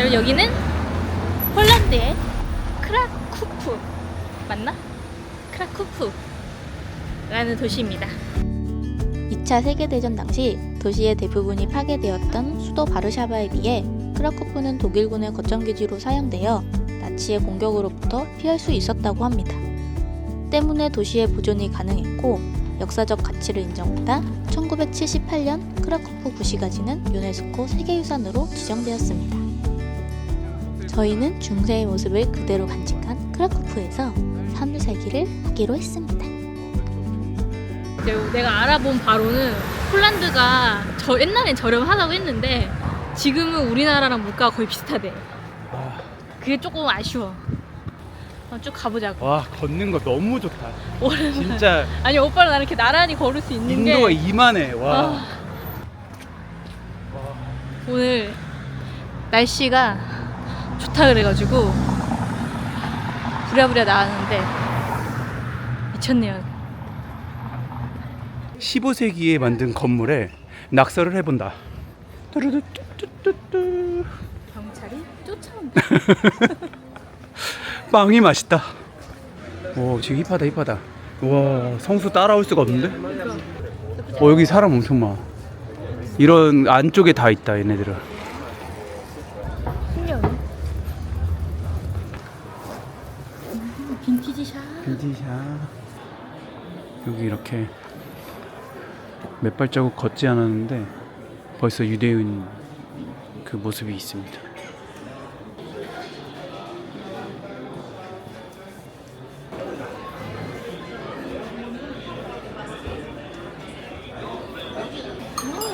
그다음에 여기는 폴란드의 크라쿠프 맞나? 크라쿠프라는 도시입니다. 2차 세계대전 당시 도시의 대부분이 파괴되었던 수도 바르샤바에 비해 크라쿠프는 독일군의 거점기지로 사용되어 나치의 공격으로부터 피할 수 있었다고 합니다. 때문에 도시의 보존이 가능했고 역사적 가치를 인정받아 1978년 크라쿠프 구시가지는 유네스코 세계유산으로 지정되었습니다. 저희는 중세의 모습을 그대로 간직한 크라쿠프에서 3일 살기를 하기로 했습니다. 내가 알아본 바로는 폴란드가 옛날엔 저렴하다고 했는데 지금은 우리나라랑 물가가 거의 비슷하대. 그게 조금 아쉬워. 쭉 가보자고. 와, 걷는 거 너무 좋다. 오랜만에. 진짜. 아니 오빠랑 나는 이렇게 나란히 걸을 수 있는 게 인도가 이만해. 와. 오늘 날씨가 좋다 그래가지고 부랴부랴 나왔는데 미쳤네요. 15세기에 만든 건물에 낙서를 해본다. 뚜루뚜뚜뚜뚜. 경찰이 쫓아온다. 빵이 맛있다. 오, 지금 힙하다. 와, 성수 따라올 수가 없는데? 여기 사람 엄청 많아. 이런 안쪽에 다 있다, 얘네들은. 신기하네. 빈티지샵. 빈티지샵. 여기 이렇게 몇 발자국 걷지 않았는데 벌써 유대인 그 모습이 있습니다.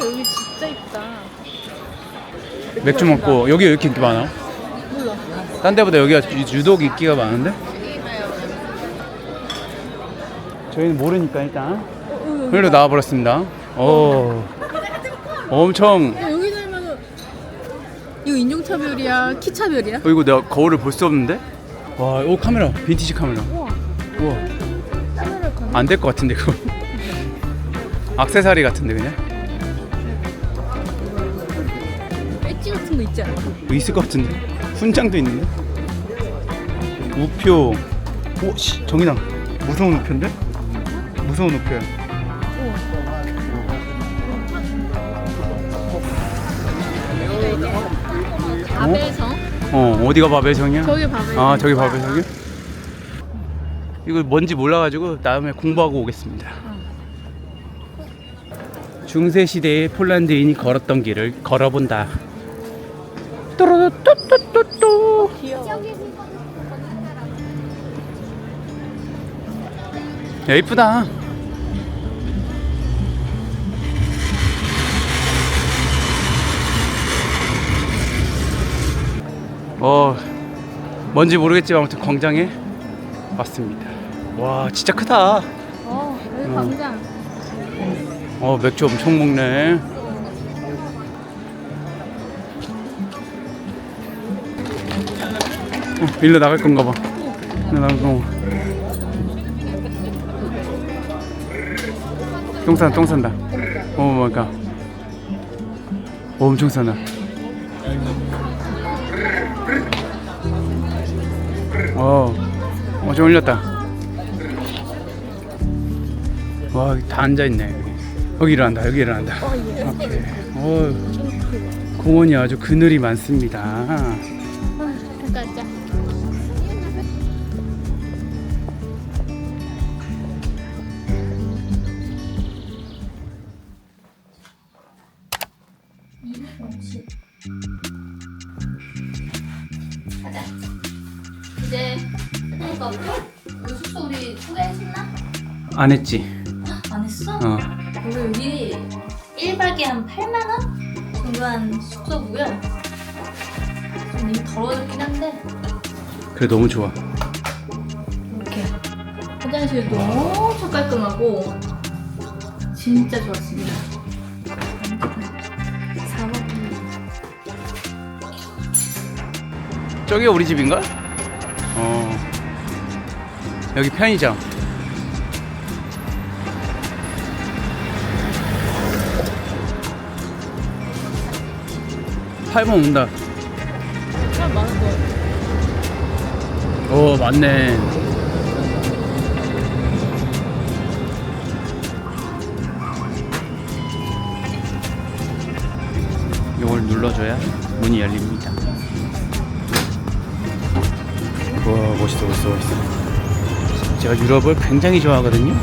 여기 진짜 이쁘다. 맥주 먹고 여기 왜 이렇게 인기 많아? 몰라. 딴 데보다 여기가 유독 인기가 많은데? 저희는 모르니까 일단 그래도 나와버렸습니다. 오, 엄청. 여기 살면은 이거 인종차별이야? 키차별이야? 이거 내가 거울을 볼 수 없는데? 와, 오, 카메라, 빈티지 카메라. 우와. 우와, 카메라 건. 안 될 것 같은데 그거. 액세서리 같은데 그냥? 배지 같은 거 있지 않아? 뭐 있을 것 같은데? 훈장도 있는데? 우표. 오, 씨, 정인아, 무서운 우표인데? 무서운 우표야. 바벨성? 어디가 바벨성이야? 저기 바벨성. 아, 저기 바벨성이야? 이거 뭔지 몰라가지고 다음에 공부하고 오겠습니다. 중세시대의 폴란드인이 걸었던 길을 걸어본다. 또로또또또또. 귀여워. 야, 이쁘다. 뭔지 모르겠지만 아무튼 광장에 왔습니다. 와, 진짜 크다. 여기 광장. 맥주 엄청 먹네. 일로 나갈 건가 봐. 일로 나갈 건가 봐. 똥 산다. 뭐가. 엄청 싸나. 좀 흘렸다. 와, 다 앉아있네. 여기 일어난다. 오케이. 공원이 아주 그늘이 많습니다. 가자. 이제 끝나니까 우리 숙소 우리 소개했나? 안 했지? 안 했어? 우리 여기 1박에 한 8만원 정도 한 숙소고요. 좀 이미 더러워졌긴 한데 그래, 너무 좋아. 이렇게 화장실도 엄청 깔끔하고 진짜 좋았습니다. 4만 저기가 우리 집인가? 여기 편의점. 팔번 온다. 사람 많을 것 같아. 오, 맞네. 이걸 눌러줘야 문이 열립니다. 와, 멋있어. 제가 유럽을 굉장히 좋아하거든요.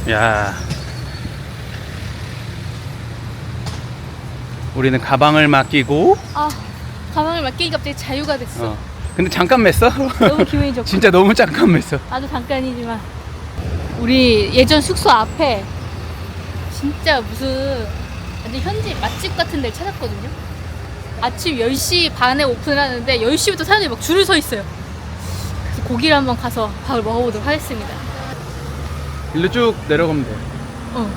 야, 우리는 가방을 맡기고. 아, 가방을 맡기니까 갑자기 자유가 됐어. 근데 잠깐 맸어? 너무 기분이 좋고. 진짜 너무 잠깐 맸어. 나도 잠깐이지만 우리 예전 숙소 앞에 진짜 무슨 완전 현지 맛집 같은 데를 찾았거든요. 아침 10시 반에 오픈을 하는데 10시부터 사람들이 막 줄을 서 있어요. 그래서 거기를 한번 가서 밥을 먹어보도록 하겠습니다. 일로 쭉 내려가면 돼.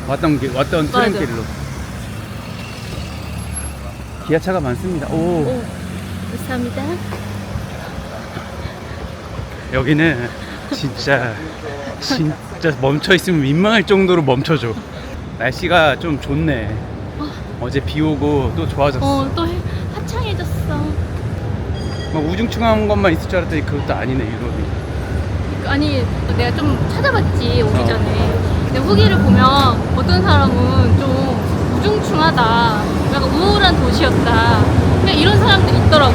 왔던 맞아. 트램길로. 기아차가 많습니다. 오. 감사합니다. 여기는 진짜 멈춰 있으면 민망할 정도로 멈춰줘. 날씨가 좀 좋네. 어제 비 오고 또 좋아졌어. 또 화창해졌어. 막 우중충한 것만 있을 줄 알았더니 그것도 아니네, 유럽이. 아니 내가 좀 찾아봤지 오기 전에. 근데 후기를 보면 어떤 사람은 좀 우중충하다, 약간 우울한 도시였다, 그냥 이런 사람들이 있더라고.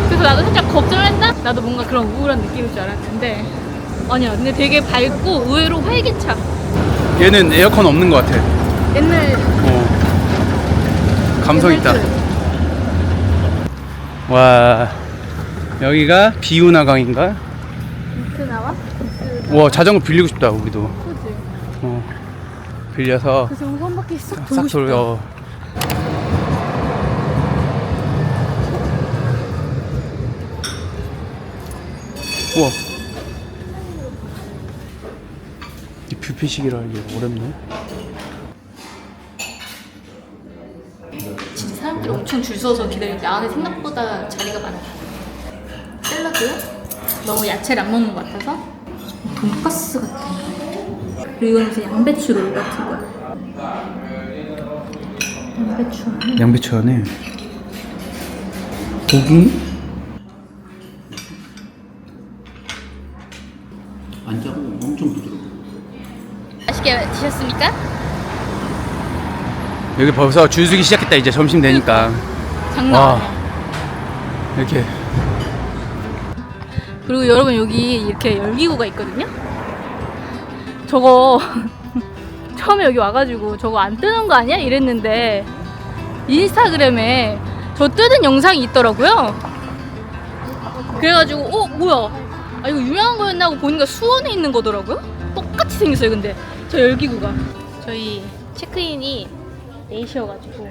그래서 나도 살짝 걱정을 했나? 나도 뭔가 그런 우울한 느낌일 줄 알았는데 아니야. 근데 되게 밝고 의외로 활기차. 얘는 에어컨 없는 것 같아. 옛날 감성 있다. 옛날 와, 여기가 비우나강인가? 그 나와? 와, 자전거 빌리고 싶다, 우리도. 그지? 빌려서 그래서 여기 한 바퀴 싹 싹 돌고 싶다. 돌려. 우와. 이 뷔페식이라 이게 어렵네. 진짜 사람들이 엄청 줄 서서 기다리는데 안에 생각보다 자리가 많아. 샐러드? 너무 야채를 안 먹는 것 같아서 돈가스 같은 거. 그리고 이건 무슨 양배추 롤 같은 거야. 양배추 안에 양배추 안에 고기? 안 짜고 엄청 부드러워. 맛있게 드셨습니까? 여기 벌써 줄 서기 시작했다. 이제 점심 되니까. 장난 와. 아니야. 이렇게. 그리고 여러분 여기 이렇게 열기구가 있거든요. 저거 처음에 여기 와가지고 저거 안 뜨는 거 아니야? 이랬는데 인스타그램에 저 뜨는 영상이 있더라고요. 그래가지고 뭐야, 아 이거 유명한 거였나 하고 보니까 수원에 있는 거더라고요. 똑같이 생겼어요. 근데 저 열기구가. 저희 체크인이 4시여가지고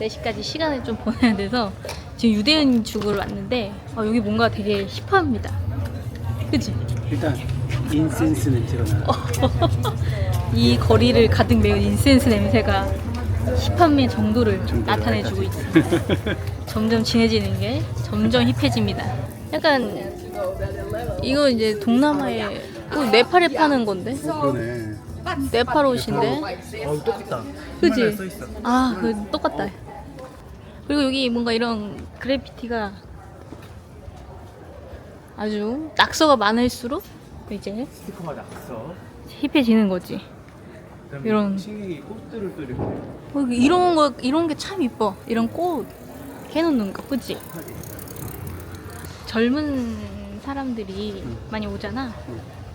4시까지 시간을 좀 보내야 돼서 지금 유대인 죽으러 왔는데 여기 뭔가 되게 힙합니다. 그치? 일단 인센스 냄새가 나. 이 거리를 가득 메운 인센스 냄새가 힙함의 정도를 정도를 나타내주고 있죠. 점점 진해지는 게 점점 힙해집니다. 약간 이거 이제 동남아에 네팔에 파는 건데? 그러네. 네팔 옷인데? 똑같다. 그치? 똑같다. 그리고 여기 뭔가 이런 그래피티가 아주 낙서가 많을수록 이제 스티커가 낙서. 힙해지는 거지. 이런 층이 꽃들을 또 이렇게. 이런 게 참 이뻐. 이런 꽃 해놓는 거, 그치? 젊은 사람들이 많이 오잖아.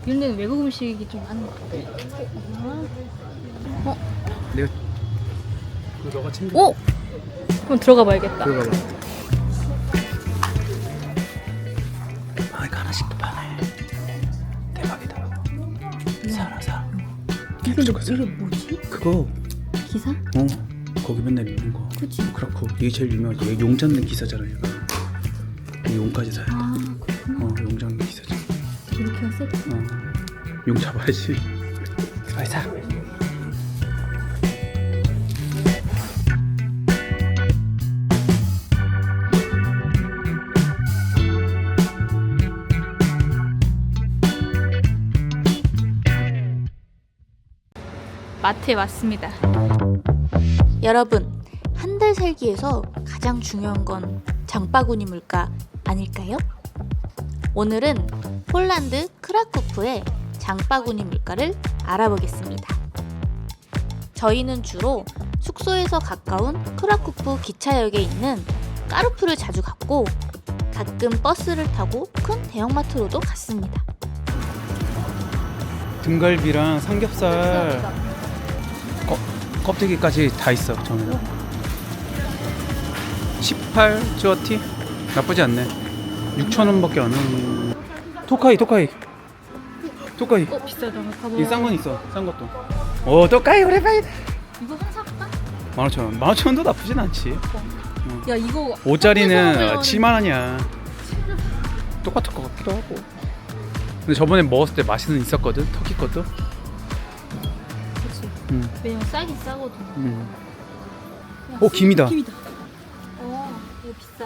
이런 데는 외국 음식이 좀 많은 것 같아. 내가 그거 너가 챙겨. 그럼 들어가 봐야겠다. 들어가 봐. 이거 하나씩 또 파네. 대박이다. 사라. 이게 뭐지? 그거. 기사? 거기 맨날 입는 거. 그치? 그렇고 이게 제일 유명하지. 얘 용 잡는 기사잖아, 얘가. 이 용까지 사야 돼. 그렇구나. 용 잡는 기사잖아. 이렇게 하세요? 용 잡아야지. 빨리 사. 마트에 왔습니다. 여러분, 한 달 달 살기에서 가장 중요한 건 장바구니 물가 아닐까요? 오늘은 폴란드 크라쿠프의 장바구니 물가를 알아보겠습니다. 저희는 주로 숙소에서 가까운 크라쿠프 기차역에 있는 까르푸를 자주 갔고 가끔 버스를 타고 큰 대형마트로도 갔습니다. 등갈비랑 삼겹살 껍데기까지 다 있어. 정해서 18 쭈어티? 나쁘지 않네. 6,000원밖에 안 하는. 토카이 비싸다. 가봐. 이 싼 건 있어. 싼 것도. 오 토카이 오래바이다. 이거 하나 살까? 15,000원. 15,000원도 나쁘진 않지. 야 이거 5짜리는 7만 원이야. 똑같을 것 같기도 하고. 근데 저번에 먹었을 때 맛있는 있었거든. 터키 것도. 그치. 음. 왜냐면 싸긴 싸거든. 야, 오 김이다. 김이다. 이거 비싸.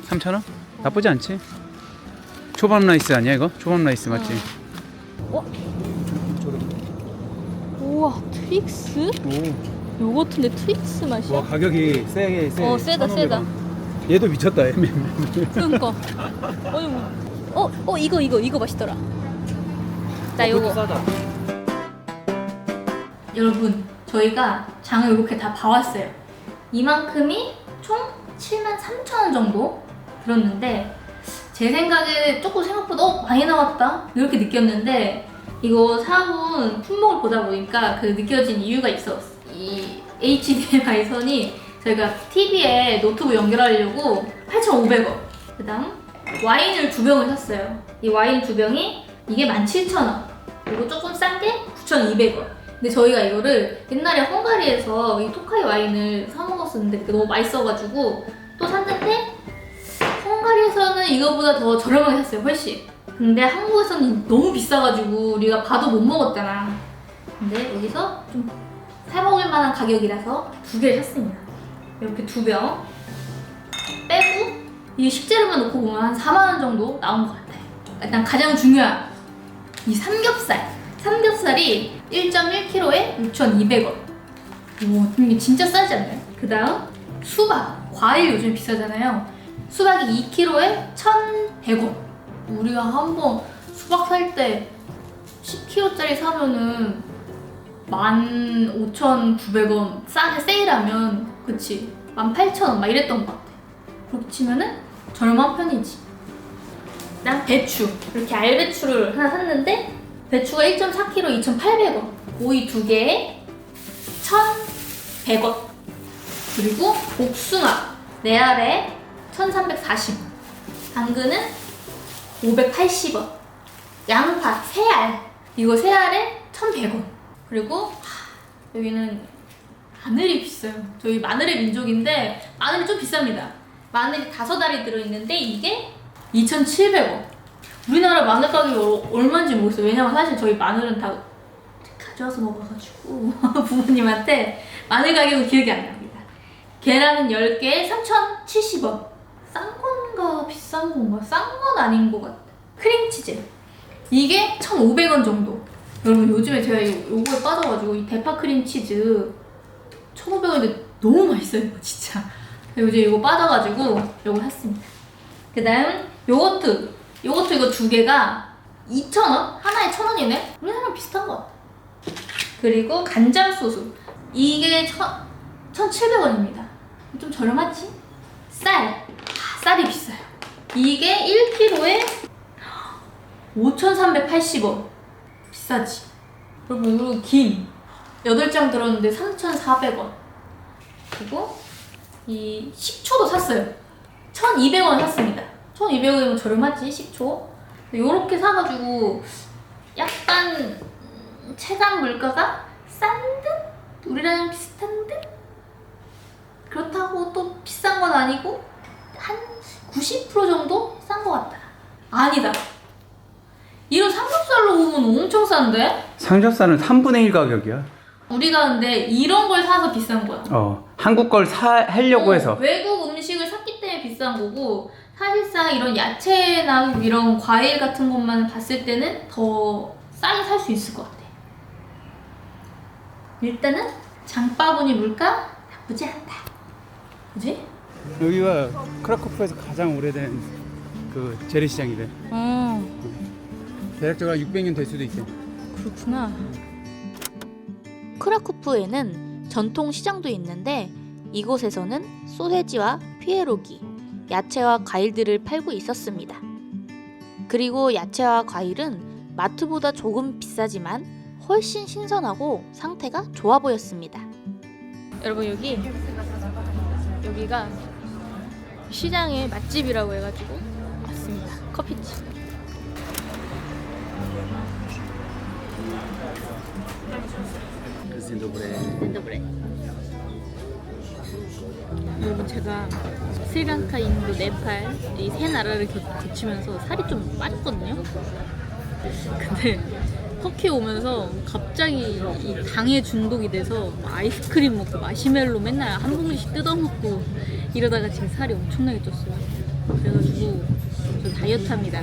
3,000원? 나쁘지 않지. 초밥 라이스 아니야 이거? 초밥 라이스 맞지? 우와 트윅스? 오. 요거트인데 트윅스 맛이야? 와 가격이 세게 세. 세다 1,500원. 세다. 얘도 미쳤다. 그러니까. 아니 뭐. 이거 맛있더라. 나 요거. 싸다. 여러분 저희가 장을 이렇게 다 봐왔어요. 이만큼이 총 73,000원 정도 들었는데 제 생각에 조금 생각보다 많이 나왔다 이렇게 느꼈는데 이거 사온 품목을 보다 보니까 그 느껴진 이유가 있어. 이 HDMI 선이 저희가 TV에 노트북 연결하려고 8,500원. 그 다음 와인을 2병을 샀어요. 이 와인 2병이 이게 17,000원. 그리고 조금 싼 게 9,200원. 근데 저희가 이거를 옛날에 헝가리에서 이 토카이 와인을 사 먹었었는데 그게 너무 맛있어가지고 또 샀는데 헝가리에서는 이거보다 더 저렴하게 샀어요. 훨씬. 근데 한국에서는 너무 비싸가지고 우리가 봐도 못 먹었잖아. 근데 여기서 좀 사먹을 만한 가격이라서 2개를 샀습니다. 이렇게 2병 빼고 이 식재료만 놓고 보면 한 4만 원 정도 나온 것 같아요. 일단 가장 중요한 이 삼겹살이 1.1kg에 6,200원. 오, 이게 진짜 싸지 않나요? 그 다음 수박, 과일 요즘 비싸잖아요. 수박이 2kg에 1,100원. 우리가 한번 수박 살 때 10kg짜리 사면은 15,900원 싸게 세일하면 그치 18,000원 막 이랬던 것 같아. 그렇게 치면은 저렴한 편이지. 난 배추 이렇게 알배추를 하나 샀는데 배추가 1.4kg 2,800원, 오이 2개에 1,100원, 그리고 복숭아 4알에 1,340원, 당근은 580원, 양파 3알, 이거 3알에 1,100원, 그리고 여기는 마늘이 비싸요. 저희 마늘의 민족인데 마늘이 좀 비쌉니다. 마늘이 5알이 들어있는데 이게 2,700원. 우리나라 마늘 가격이 얼마인지 모르겠어요. 왜냐면 사실 저희 마늘은 다 가져와서 먹어가지고 부모님한테 마늘 가격은 기억이 안 납니다. 계란은 10개에 3,070원. 싼 건가 비싼 건가? 싼 건 아닌 것 같아. 크림치즈 이게 1,500원 정도. 여러분 요즘에 제가 요거에 빠져가지고 이 대파 크림치즈 1,500원인데 너무 맛있어요 이거 진짜. 요즘 이거 빠져가지고 요거 샀습니다. 그 다음 요거트 이거 2개가 2,000원? 하나에 1,000원이네? 우리나라랑 비슷한 것 같아. 그리고 간장 소스 이게 1,700원입니다. 좀 저렴하지? 쌀이 비싸요. 이게 1kg에 5,380원. 비싸지? 여러분 그리고 김 8장 들었는데 3,400원. 그리고 이 식초도 샀어요. 1,200원 샀습니다. 1,200원이면 저렴하지 식초. 요렇게 사가지고 약간 체감 물가가 싼 듯? 우리랑 비슷한 듯? 그렇다고 또 비싼 건 아니고 한 90% 정도 싼 것 같다. 아니다. 이런 삼겹살로 보면 엄청 싼데? 삼겹살은 3분의 1 가격이야. 우리가 근데 이런 걸 사서 비싼 거야. 한국 걸 하려고 해서. 외국 음식을 샀기 때문에 비싼 거고 사실상 이런 야채나 이런 과일 같은 것만 봤을 때는 더 싸게 살 수 있을 것 같아. 일단은 장바구니 물가 나쁘지 않다. 뭐지? 여기가 크라쿠프에서 가장 오래된 그 재래시장이래. 대략적으로 600년 될 수도 있대. 그렇구나. 크라쿠프에는 전통 시장도 있는데 이곳에서는 소세지와 피에로기, 야채와 과일들을 팔고 있었습니다. 그리고 야채와 과일은 마트보다 조금 비싸지만 훨씬 신선하고 상태가 좋아 보였습니다. 여러분 여기가 시장의 맛집이라고 해가지고 왔습니다. 커피집. 여러분 제가 스리랑카, 인도, 네팔 이 세 나라를 거치면서 살이 좀 빠졌거든요. 근데 터키 오면서 갑자기 이 당에 중독이 돼서 아이스크림 먹고 마시멜로 맨날 한 봉지씩 뜯어먹고 이러다가 제 살이 엄청나게 쪘어요. 그래가지고 저 다이어트합니다.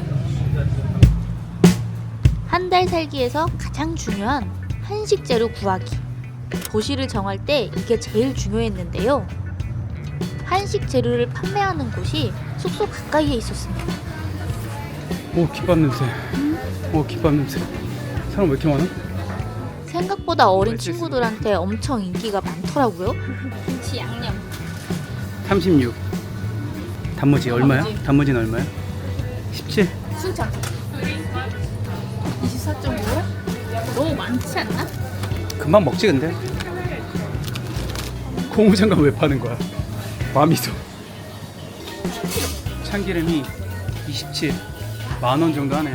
한 달 살기에서 가장 중요한 한식 재료 구하기. 도시를 정할 때 이게 제일 중요했는데요. 한식 재료를 판매하는 곳이 숙소 가까이에 있었습니다. 오, 김밥 냄새. 오, 김밥 냄새. 사람 왜 이렇게 많아? 생각보다 어린 친구들한테 엄청 인기가 많더라고요. 김치 양념. 36. 단무지 얼마야? 단무지. 단무지는 얼마야? 17. 순창 24.5? 너무 많지 않나? 금방 먹지 근데. 고무장갑 왜 파는 거야? 마미소. 참기름이 27. 만원 정도 하네.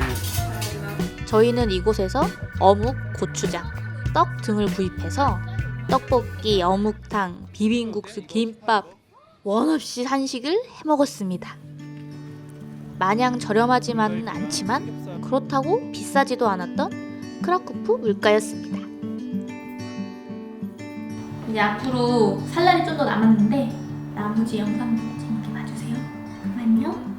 저희는 이곳에서 어묵, 고추장, 떡 등을 구입해서 떡볶이, 어묵탕, 비빔국수, 김밥 원 없이 한식을 해 먹었습니다. 마냥 저렴하지만은 않지만 그렇다고 비싸지도 않았던 크라쿠프 물가였습니다. 이제 앞으로 살 날이 좀 더 남았는데 나머지 영상 재밌게 봐주세요. 안녕.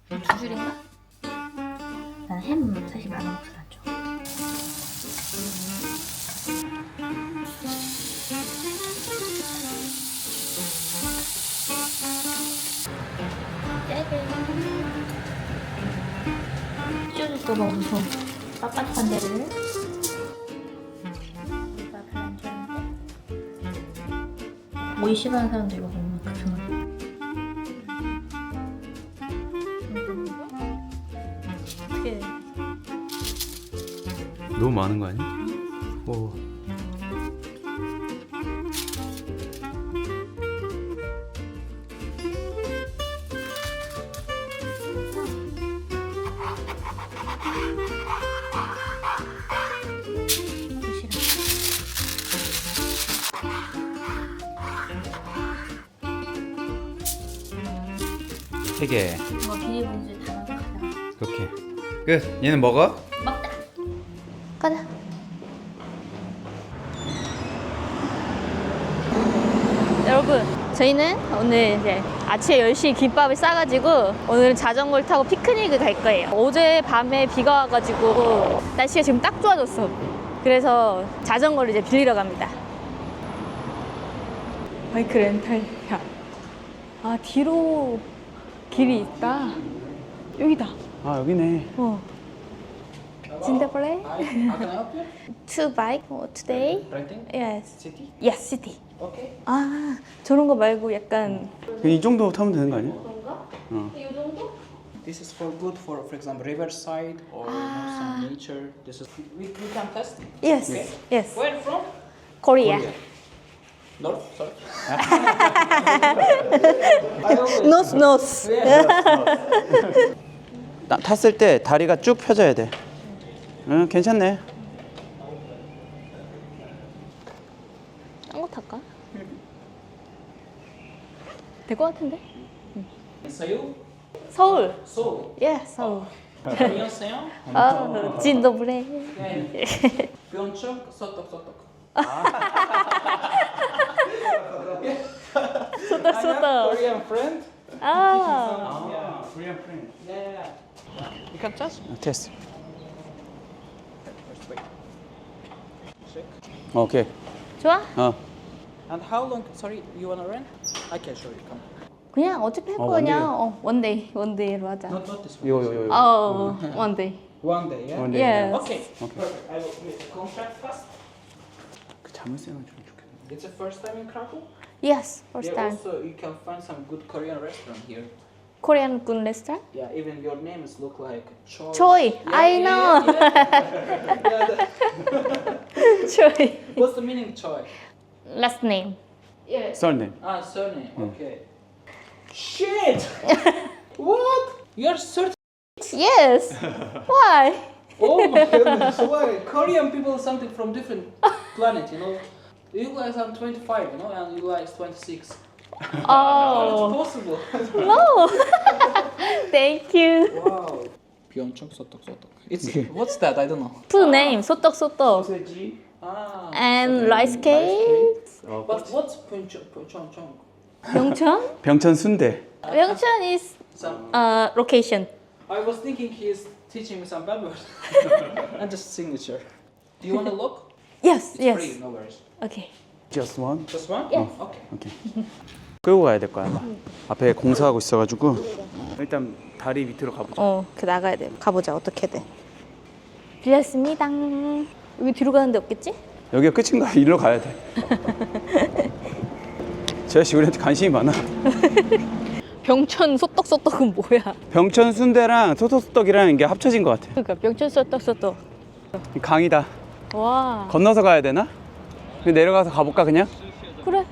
두 줄인가? 난 햄 사실 많이 먹지 않죠. 찢어질까봐 무서워. 빳빳한 데를. 이거 별로 안 좋아하는데. 오이 싫어하는 사람도 이거 먹으면 그렇구나. 어떻게? 너무 많은 거 아니야? 오. 세 개. 이거 비닐봉지에 담아서 가자. 이렇게. 끝. 얘는 먹어? 먹자. 가자. 여러분, 저희는 오늘 이제 아침에 10시에 김밥을 싸가지고 오늘 자전거를 타고 피크닉을 갈 거예요. 어제 밤에 비가 와가지고 날씨가 지금 딱 좋아졌어. 그래서 자전거를 이제 빌리러 갑니다. 바이크 렌탈이야. 아, 뒤로 길이 있다. 여기다. 아, 여기네. 진짜벌레? To bike today? Yes. City? Yes, city. Okay. 아, 저런 거 말고 약간 이 정도 타면 되는 거 아니야? 이 정도? This is for good for example, riverside or some nature. This is we can test. Yes. Okay. Yes. Where from? Korea. North. Sorry. Nose, nose. 탔을 때 다리가 쭉 펴져야 돼. 응, 괜찮네. 딴 거 탈까? 될 것 같은데? Seoul. 서울. Seoul. 예, 서울. 안녕하세요. 아, 진도브레. Pyeongchang, Sotok. 소떡, 소떡. Korean friend. 아, Korean friend. Yeah. You can test. 테스트. Wait. Check. 오케이. 좋아? And how long? Sorry, you wanna rent? I can show you. Come. 그냥 어차피 할 어, 거냐? 원데이로 하자. Not this one. 요. 원데이. One day, yeah. One day. Yes. Okay. Perfect. I will make the contract fast. 그 자물쇠는 좀 좋겠네. It's the first time in Krakow. Yes, first Yeah, time. also you can find some good Korean restaurant here. Korean good restaurant? Yeah, even your names look like Choi. Choi, Yeah, I yeah, know. Yeah, yeah. Choi. What's the meaning Choi? Last name. 썰네. Ah, surname. Okay. Shit! What? You're certain? Yes. Why? Oh my goodness! Why? Korean people are something from different planet, you know. You guys are 25, you know, and you guys 26. Oh. It's possible. No. Thank you. Wow. Pyeongchang sotok sotok. It's what's that? I don't know. Two names. 소떡 소떡. 소세지. Ah. And rice cake. What's Pyeongchang? 병천? 병천 순대. 병천 is Some. location. I was thinking he is teaching me some bad words. And just signature. Do you want to look? Yes. It's Yes. free, no worries. Okay. Just one. Just one? Yes. Okay. 오케이. 끌고 가야 될 거야. 앞에 공사하고 있어가지고 일단 다리 밑으로 가보자. 그 나가야 돼. 가보자. 어떻게 돼? 빌렸습니다. 여기 뒤로 가는 데 없겠지? 여기가 끝인가? 이리로 가야 돼. 저 아저씨 우리한테 관심이 많아. 병천 소떡소떡은 뭐야? 병천 순대랑 소떡소떡이랑 이게 합쳐진 것 같아. 그러니까 병천 소떡소떡. 강이다. 와. 건너서 가야 되나? 그냥 내려가서 가볼까 그냥? 그래.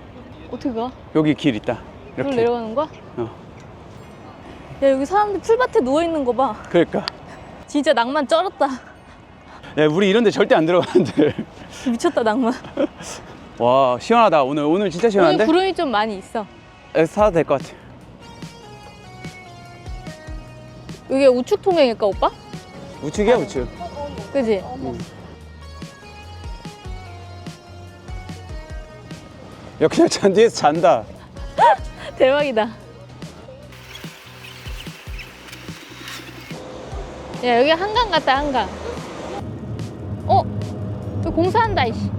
어떻게 가? 여기 길 있다. 그럼 이렇게. 내려가는 거야? 어. 야 여기 사람들 풀밭에 누워 있는 거 봐. 그러니까. 진짜 낭만 쩔었다. 야 우리 이런데 절대 안 들어가는데. 미쳤다 낭만. 와 시원하다. 오늘 진짜 시원한데? 오늘 구름이 좀 많이 있어. 여기서 사도 될 것 같아. 이게 우측 통행일까 오빠? 우측이야 우측. 그지? 야 그냥 잔디에서 잔다. 대박이다. 야 여기 한강 같다 한강. 여기 공사한다 이씨.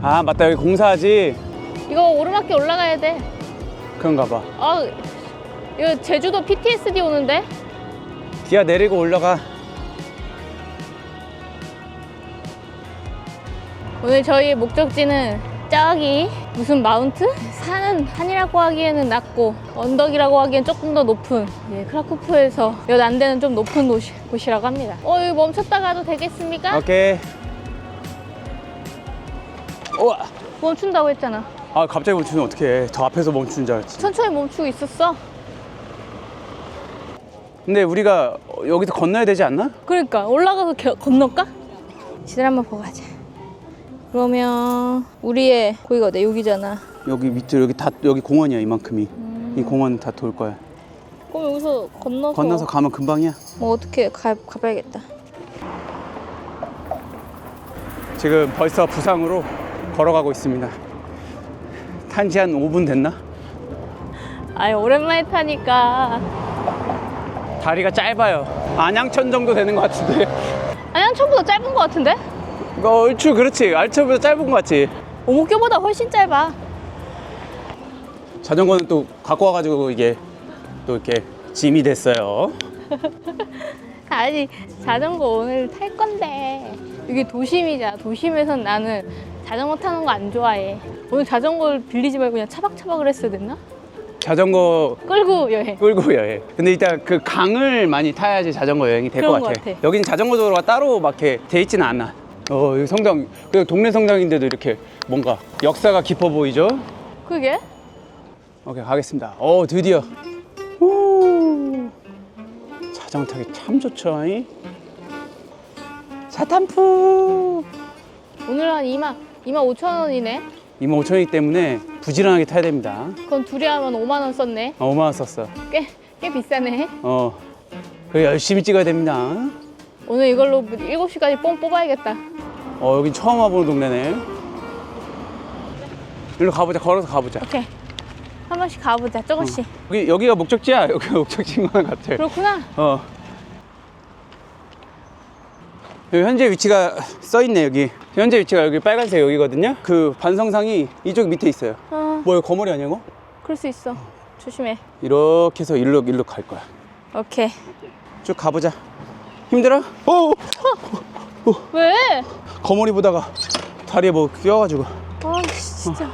아 맞다 여기 공사하지. 이거 오르막길 올라가야 돼. 그런가 봐. 이거 제주도 PTSD 오는데? 기아 내리고 올라가. 오늘 저희의 목적지는 저기 무슨 마운트? 산이라고 하기에는 낮고 언덕이라고 하기엔 조금 더 높은 크라쿠프에서 몇 안 되는 좀 높은 곳이라고 합니다. 여기 멈췄다 가도 되겠습니까? 오케이. 우와. 멈춘다고 했잖아. 아 갑자기 멈추면 어떡해. 저 앞에서 멈추는 줄 알았지. 천천히 멈추고 있었어. 근데 우리가 여기서 건너야 되지 않나? 그러니까 올라가서 건널까? 지들 한번 보고 가자. 그러면 우리의 거기가 어디? 여기잖아. 여기 밑에 여기 공원이야 이만큼이. 이 공원 다 돌 거야. 그럼 여기서 건너서 가면 금방이야. 뭐 어떻게 가봐야겠다. 지금 벌써 부상으로 걸어가고 있습니다. 탄지 한 5분 됐나? 아니 오랜만에 타니까. 다리가 짧아요. 안양천 정도 되는 것 같은데. 안양천보다 짧은 것 같은데? 얼추 그렇지. 알천보다 짧은 것 같지. 오목교보다 훨씬 짧아. 자전거는 또 갖고 와가지고 이게 또 이렇게 짐이 됐어요. 아니 자전거 오늘 탈 건데 이게 도심이잖아. 도심에선 나는 자전거 타는 거 안 좋아해. 오늘 자전거를 빌리지 말고 그냥 차박차박을 했어야 됐나? 자전거 끌고 여행. 끌고 여행. 근데 일단 그 강을 많이 타야지 자전거 여행이 될 것 그런 같아. 것 같아. 여긴 자전거 도로가 따로 막 이렇게 돼 있지는 않아. 여기 성당, 그냥 동네 성당인데도 이렇게 뭔가 역사가 깊어 보이죠? 그게? 오케이, 가겠습니다. 드디어. 오, 자전거 타기 참 좋죠. 이? 사탄푸. 오늘 한 25,000원이네. 25,000원이기 때문에 부지런하게 타야 됩니다. 그건 둘이 하면 5만 원 썼네. 5만 원 썼어. 꽤 비싸네. 그래 열심히 찍어야 됩니다. 오늘 이걸로 7시까지 뽕 뽑아야겠다. 여긴 처음 와보는 동네네. 일로 가보자. 걸어서 가보자. 오케이. 한 번씩 가보자. 조금씩. 여기가 목적지야. 여기가 목적지인 것 같아. 그렇구나. 여기 현재 위치가 써있네. 여기 현재 위치가 여기 빨간색 여기거든요. 그 반성상이 이쪽 밑에 있어요. 뭐 이거 거머리 아니야 이거? 그럴 수 있어. 조심해. 이렇게 해서 일로 갈 거야. 오케이. 쭉 가보자. 힘들어? 왜? 거머리 보다가 다리에 뭐 껴가지고. 아 진짜.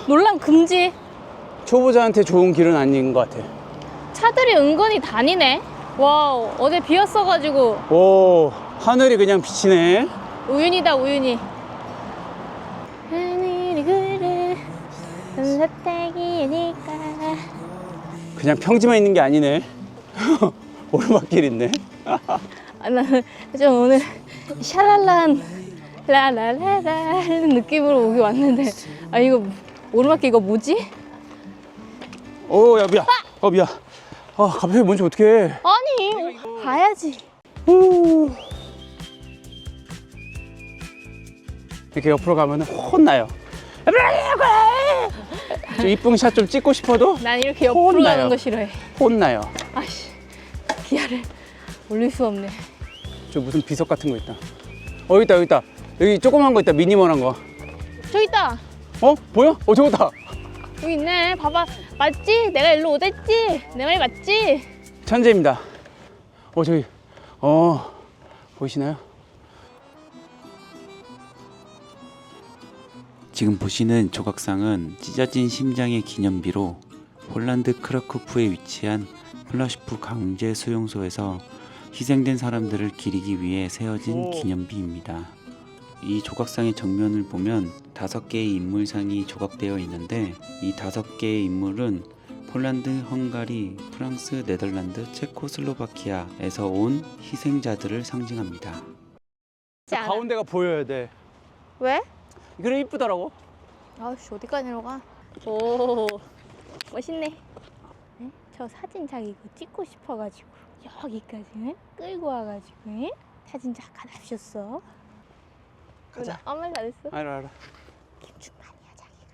논란 금지. 초보자한테 좋은 길은 아닌 것 같아. 차들이 은근히 다니네. 와우, 어제 비 왔어가지고 오, 하늘이 그냥 비치네. 우윤이다 우윤이. 하늘이 그래 선택이니까. 그냥 평지만 있는 게 아니네. 오르막길 있네. 아, 나는 좀 오늘 샤랄란 라라라라 하는 느낌으로 오기 왔는데 아 이거 오르막길 이거 뭐지? 오, 야 미안. 미안. 갑자기 뭔지 어떡해. 아니 가야지. 이렇게 옆으로 가면 혼나요. 저 이쁜 샷 좀 찍고 싶어도 난 이렇게 옆으로 혼나요. 가는 거 싫어해. 혼나요. 아씨 기아를 올릴 수 없네. 저 무슨 비석 같은 거 있다. 여기 있다, 여기 있다. 여기 조그만 거 있다. 미니멀한 거. 저기 있다. 보여? 저거다. 여기 있네. 봐봐. 맞지? 내가 일로 오랬지? 내 말이 맞지? 천재입니다. 저기. 보이시나요? 지금 보시는 조각상은 찢어진 심장의 기념비로 폴란드 크라쿠프에 위치한 플라슈프 강제 수용소에서 희생된 사람들을 기리기 위해 세워진 기념비입니다. 이 조각상의 정면을 보면 5개의 인물상이 조각되어 있는데 이 5개의 인물은 폴란드, 헝가리, 프랑스, 네덜란드, 체코슬로바키아에서 온 희생자들을 상징합니다. 가운데가 보여야 돼. 왜? 그래, 이쁘더라고. 아씨 어디까지로 가? 오 멋있네. 네? 저 사진 자기 그 찍고 싶어가지고 여기까지 네? 끌고 와가지고 네? 사진 잠깐 합셨어. 가자. 아무 말 잘했어. 알아. 김중만이야 자기가.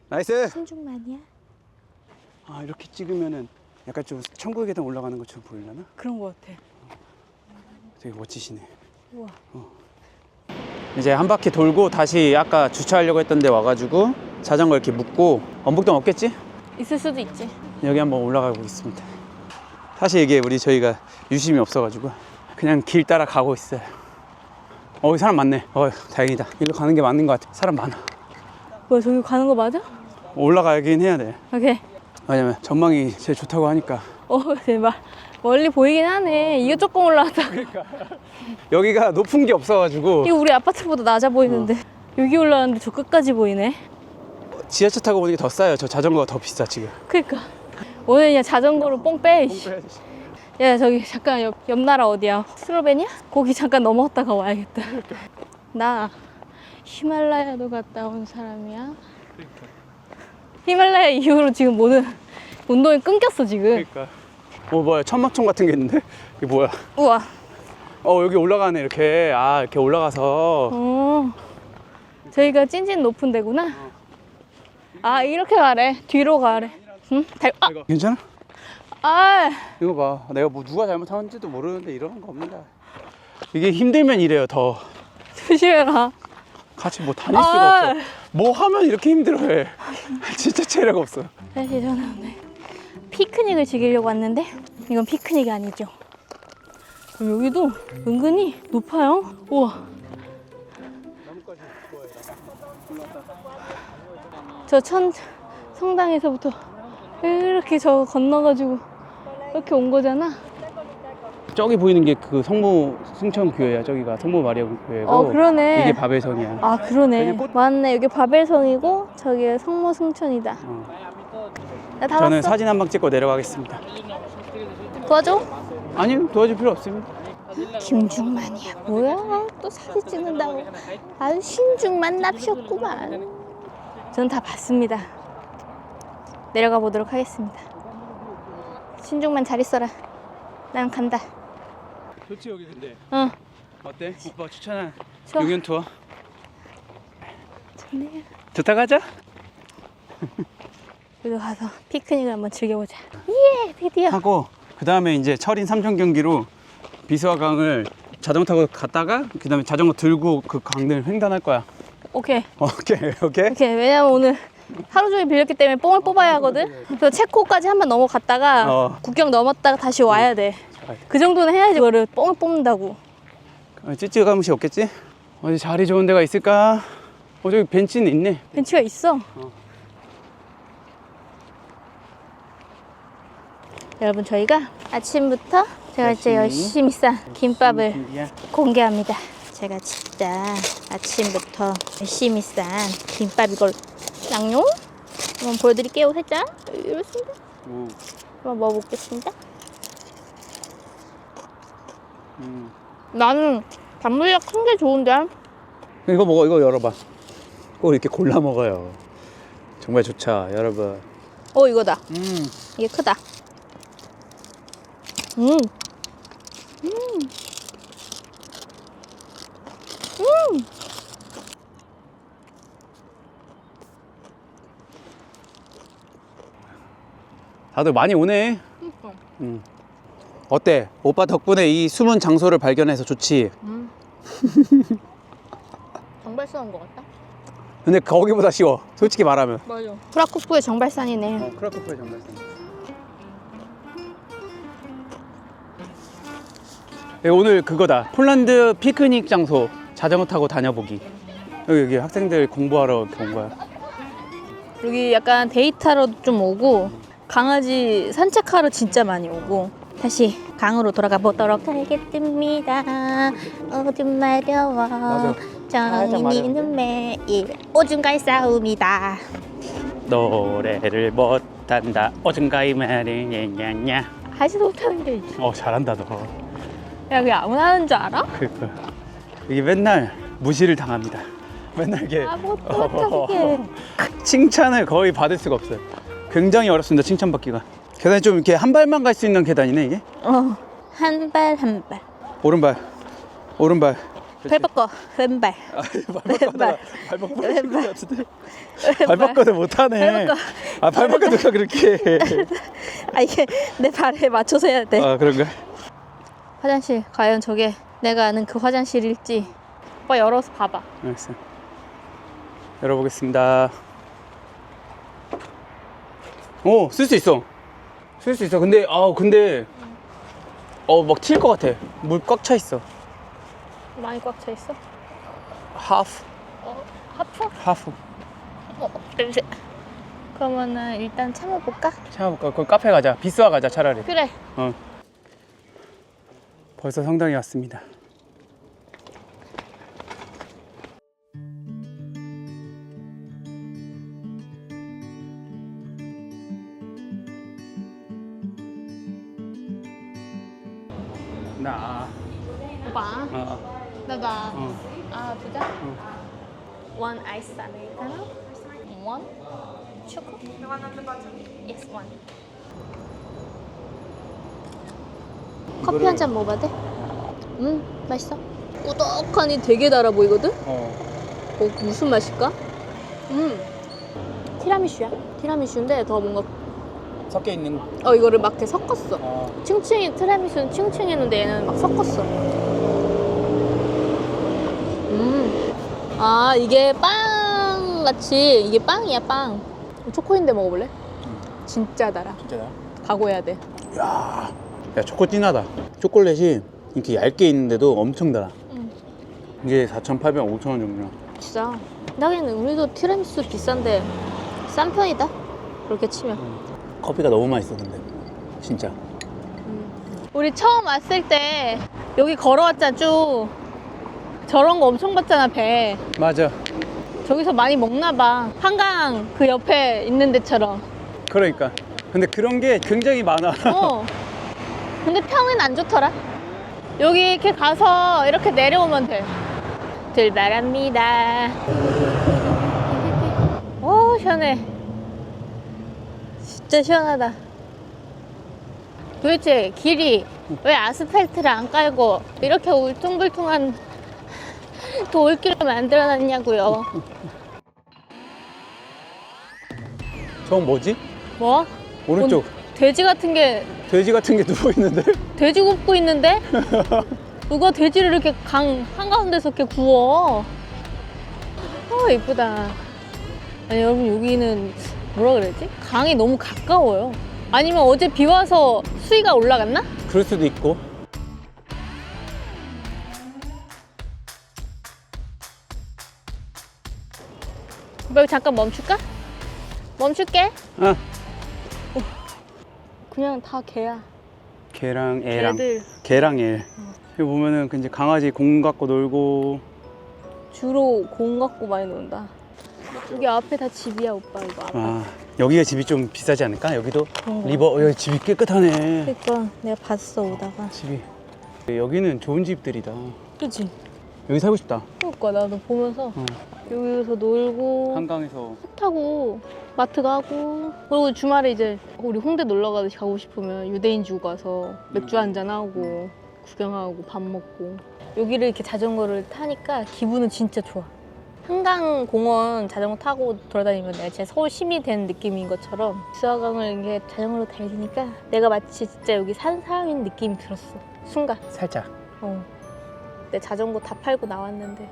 나이스. 김중만이야. 이렇게 찍으면은 약간 좀 천국의 계단 올라가는 것처럼 보이려나? 그런 거 같아. 되게 멋지시네. 우와. 이제 한 바퀴 돌고 다시 아까 주차하려고 했던 데 와가지고 자전거 이렇게 묶고 엄복동 없겠지? 있을 수도 있지. 여기 한번 올라가 보겠습니다. 사실 이게 저희가 유심이 없어가지고 그냥 길 따라 가고 있어요. 사람 많네. 다행이다. 일로 가는 게 맞는 것 같아. 사람 많아. 뭐야 저기 가는 거 맞아? 올라가긴 해야 돼. 오케이. 왜냐면 전망이 제일 좋다고 하니까. 대박. 멀리 보이긴 하네. 이거 조금 올라왔다. 여기가 높은 게 없어가지고 이거 우리 아파트보다 낮아 보이는데 여기 올라왔는데 저 끝까지 보이네. 지하철 타고 오는 게 더 싸요. 저 자전거가 더 비싸 지금. 그니까 오늘 그냥 자전거로 뽕 빼. 야 저기 잠깐 옆 나라 어디야? 슬로베니아? 거기 잠깐 넘어갔다가 와야겠다. 나 히말라야도 갔다 온 사람이야. 히말라야 이후로 지금 모든 운동이 끊겼어 지금. 그러니까. 뭐야 천막총 같은 게 있는데? 이게 뭐야? 우와. 여기 올라가네 이렇게. 이렇게 올라가서. 저희가 찐찐 높은 데구나. 이렇게 가래. 뒤로 가래. 응? 괜찮아? 아, 이거 봐. 내가 뭐 누가 잘못하는지도 모르는데 이러는 거 없는다. 이게 힘들면 이래요 더. 조심해라. 같이 뭐 다닐 수가 없어. 뭐 하면 이렇게 힘들어해. 진짜 체력 없어. 사실 저는 오늘 피크닉을 즐기려고 왔는데 이건 피크닉이 아니죠. 여기도 은근히 높아요. 우와. 저 성당에서부터 이렇게 저 건너가지고 이렇게 온 거잖아. 저기 보이는 게 그 성모 승천 교회야. 저기가 성모 마리아 교회고. 그러네. 이게 바벨성이야. 그러네. 그냥 꽃- 맞네. 여기 바벨성이고 저기 성모 승천이다. 나 다 저는 봤어. 사진 한 방 찍고 내려가겠습니다. 도와줘? 아니요, 도와줄 필요 없습니다. 김중만이야. 뭐야? 또 사진 찍는다고. 아유 신중만 납셨구만. 저는 다 봤습니다. 내려가 보도록 하겠습니다. 신중만 잘 있어라. 난 간다. 좋지 여기 근데. 어때? 오빠 추천한 좋아. 용연 투어. 좋네요. 좋다 가자. 여기 가서 피크닉을 한번 즐겨보자. 예, 드디어. 하고 그 다음에 이제 철인 3종 경기로 비스와강을 자전거 타고 갔다가 그다음에 자전거 들고 그 강을 횡단할 거야. 오케이. 오케이. 오케이. 왜냐면 오늘 하루 종일 빌렸기 때문에 뽕을 뽑아야 하거든. 그래서 체코까지 한번 넘어갔다가 국경 넘었다가 다시 와야 돼. 그 정도는 해야지 그거를 뽕을 뽑는다고. 찌찌 가무시 없겠지? 어디 자리 좋은 데가 있을까? 저기 벤치는 있네. 벤치가 있어. 여러분 저희가 아침부터 제가 이제 열심히 싼 김밥을 공개합니다. 제가 진짜 아침부터 열심히 싼 김밥 이걸 양용 한번 보여드릴게요. 살짝 이렇습니다. 한번 먹어보겠습니다. 나는 단무지가 큰 게 좋은데. 이거 먹어. 이거 열어봐. 꼭 이렇게 골라 먹어요. 정말 좋죠, 여러분. 이거다. 이게 크다. 다들 많이 오네. 어때? 오빠 덕분에 이 숨은 장소를 발견해서 좋지? 정발산 온것 같다. 근데 거기보다 쉬워. 솔직히 말하면. 맞아. 크라쿠프의 정발산이네. 크라쿠프의 정발산. 오늘 그거다. 폴란드 피크닉 장소 자전거 타고 다녀보기. 여기 학생들 공부하러 온 거야. 여기 약간 데이트하러 좀 오고 강아지 산책하러 진짜 많이 오고 다시 강으로 돌아가 보도록 하겠습니다. 오줌 마려워 정인이는 매일 오줌과의 싸움이다. 노래를 못한다 오줌가이 말이냐냐. 하지도 못하는 게 있지. 잘한다 너. 야 그게 아무나 하는 줄 알아? 그니까 이게 맨날 무시를 당합니다. 맨날 이게 아무것도 못하게. 칭찬을 거의 받을 수가 없어요. 굉장히 어렵습니다. 칭찬받기가. 계단이 좀 이렇게 한 발만 갈 수 있는 계단이네 이게. 한 발 한 발. 오른발 오른발. 발 바꿔 왼발. 발 바꿔도 발 바꿔도 못하네. 발 바꿔 누가 그렇게 해. 이게 내 발에 맞춰서 해야 돼. 그런가? 화장실 과연 저게 내가 아는 그 화장실일지 오빠 열어서 봐봐. 알겠어. 열어보겠습니다. 쓸 수 있어. 쓸 수 있어. 근데 막 튈 것 같아. 물 꽉 차 있어. 많이 꽉 차 있어? 하프. 하프? 냄새. 그러면은 일단 참아볼까? 참아볼까? 그럼 카페 가자. 비스와 가자 차라리. 그래. 벌써 성당에 왔습니다. 나. 오빠. 나다. 두 잔? One ice americano. One choco. The one on the bottom. Yes, one. 커피 한 잔 먹어봐도 돼? 맛있어. 꾸덕하니 되게 달아 보이거든? 무슨 맛일까? 티라미슈야. 티라미슈인데 더 뭔가 섞여 있는. 이거를 막 이렇게 섞었어. 층층이 티라미수는 층층했는데 얘는 막 섞었어. 이게 빵 같이 이게 빵이야 빵. 초코인데 먹어볼래? 진짜 달아. 진짜 나? 각오해야 돼. 야 초코 진하다. 초콜릿이 이렇게 얇게 있는데도 엄청 달아. 이게 4,800원, 5,000원 정도야. 진짜. 나긴 우리도 티라미수 비싼데 싼 편이다. 그렇게 치면. 커피가 너무 맛있어 근데 진짜. 우리 처음 왔을 때 여기 걸어왔잖아 쭉. 저런 거 엄청 봤잖아 배. 맞아. 저기서 많이 먹나 봐. 한강 그 옆에 있는 데처럼. 그러니까. 근데 그런 게 굉장히 많아. 근데 평은 안 좋더라. 여기 이렇게 가서 이렇게 내려오면 돼. 출발합니다. 오 시원해. 진짜 시원하다. 도대체 길이 왜 아스팔트를 안 깔고 이렇게 울퉁불퉁한 돌길을 만들어놨냐고요. 저건 뭐지? 뭐? 오른쪽. 돼지 같은 게 돼지 같은 게 누워 있는데? 돼지 굽고 있는데? 누가 돼지를 이렇게 강 한가운데서 이렇게 구워? 이쁘다. 아니 여러분 여기는 뭐라 그러지? 강이 너무 가까워요. 아니면 어제 비 와서 수위가 올라갔나? 그럴 수도 있고. 오빠 잠깐 멈출까? 멈출게. 아, 그냥 다 개야. 개랑 애랑. 개들 개랑 애. 여기 보면은 이제 강아지 공 갖고 놀고. 주로 공 갖고 많이 논다. 여기 앞에 다 집이야 오빠 이거 앞에. 아, 여기가 집이 좀 비싸지 않을까? 여기도 그런 거. 리버 여기 집이 깨끗하네. 그러니까 내가 봤어 오다가. 집이. 여기는 좋은 집들이다. 그치? 여기 살고 싶다. 그러니까 나도 보면서 어. 여기서 놀고 한강에서. 차 타고 마트 가고 그리고 주말에 이제 우리 홍대 놀러 가고 싶으면 유대인주 가서 맥주 한잔 하고 구경하고 밥 먹고 여기를 이렇게 자전거를 타니까 기분은 진짜 좋아. 한강공원 자전거 타고 돌아다니면 내가 진짜 서울 시민이 된 느낌인 것처럼 수화강을 이렇게 자전거로 달리니까 내가 마치 진짜 여기 산 사람인 느낌이 들었어. 순간. 살짝. 내 자전거 다 팔고 나왔는데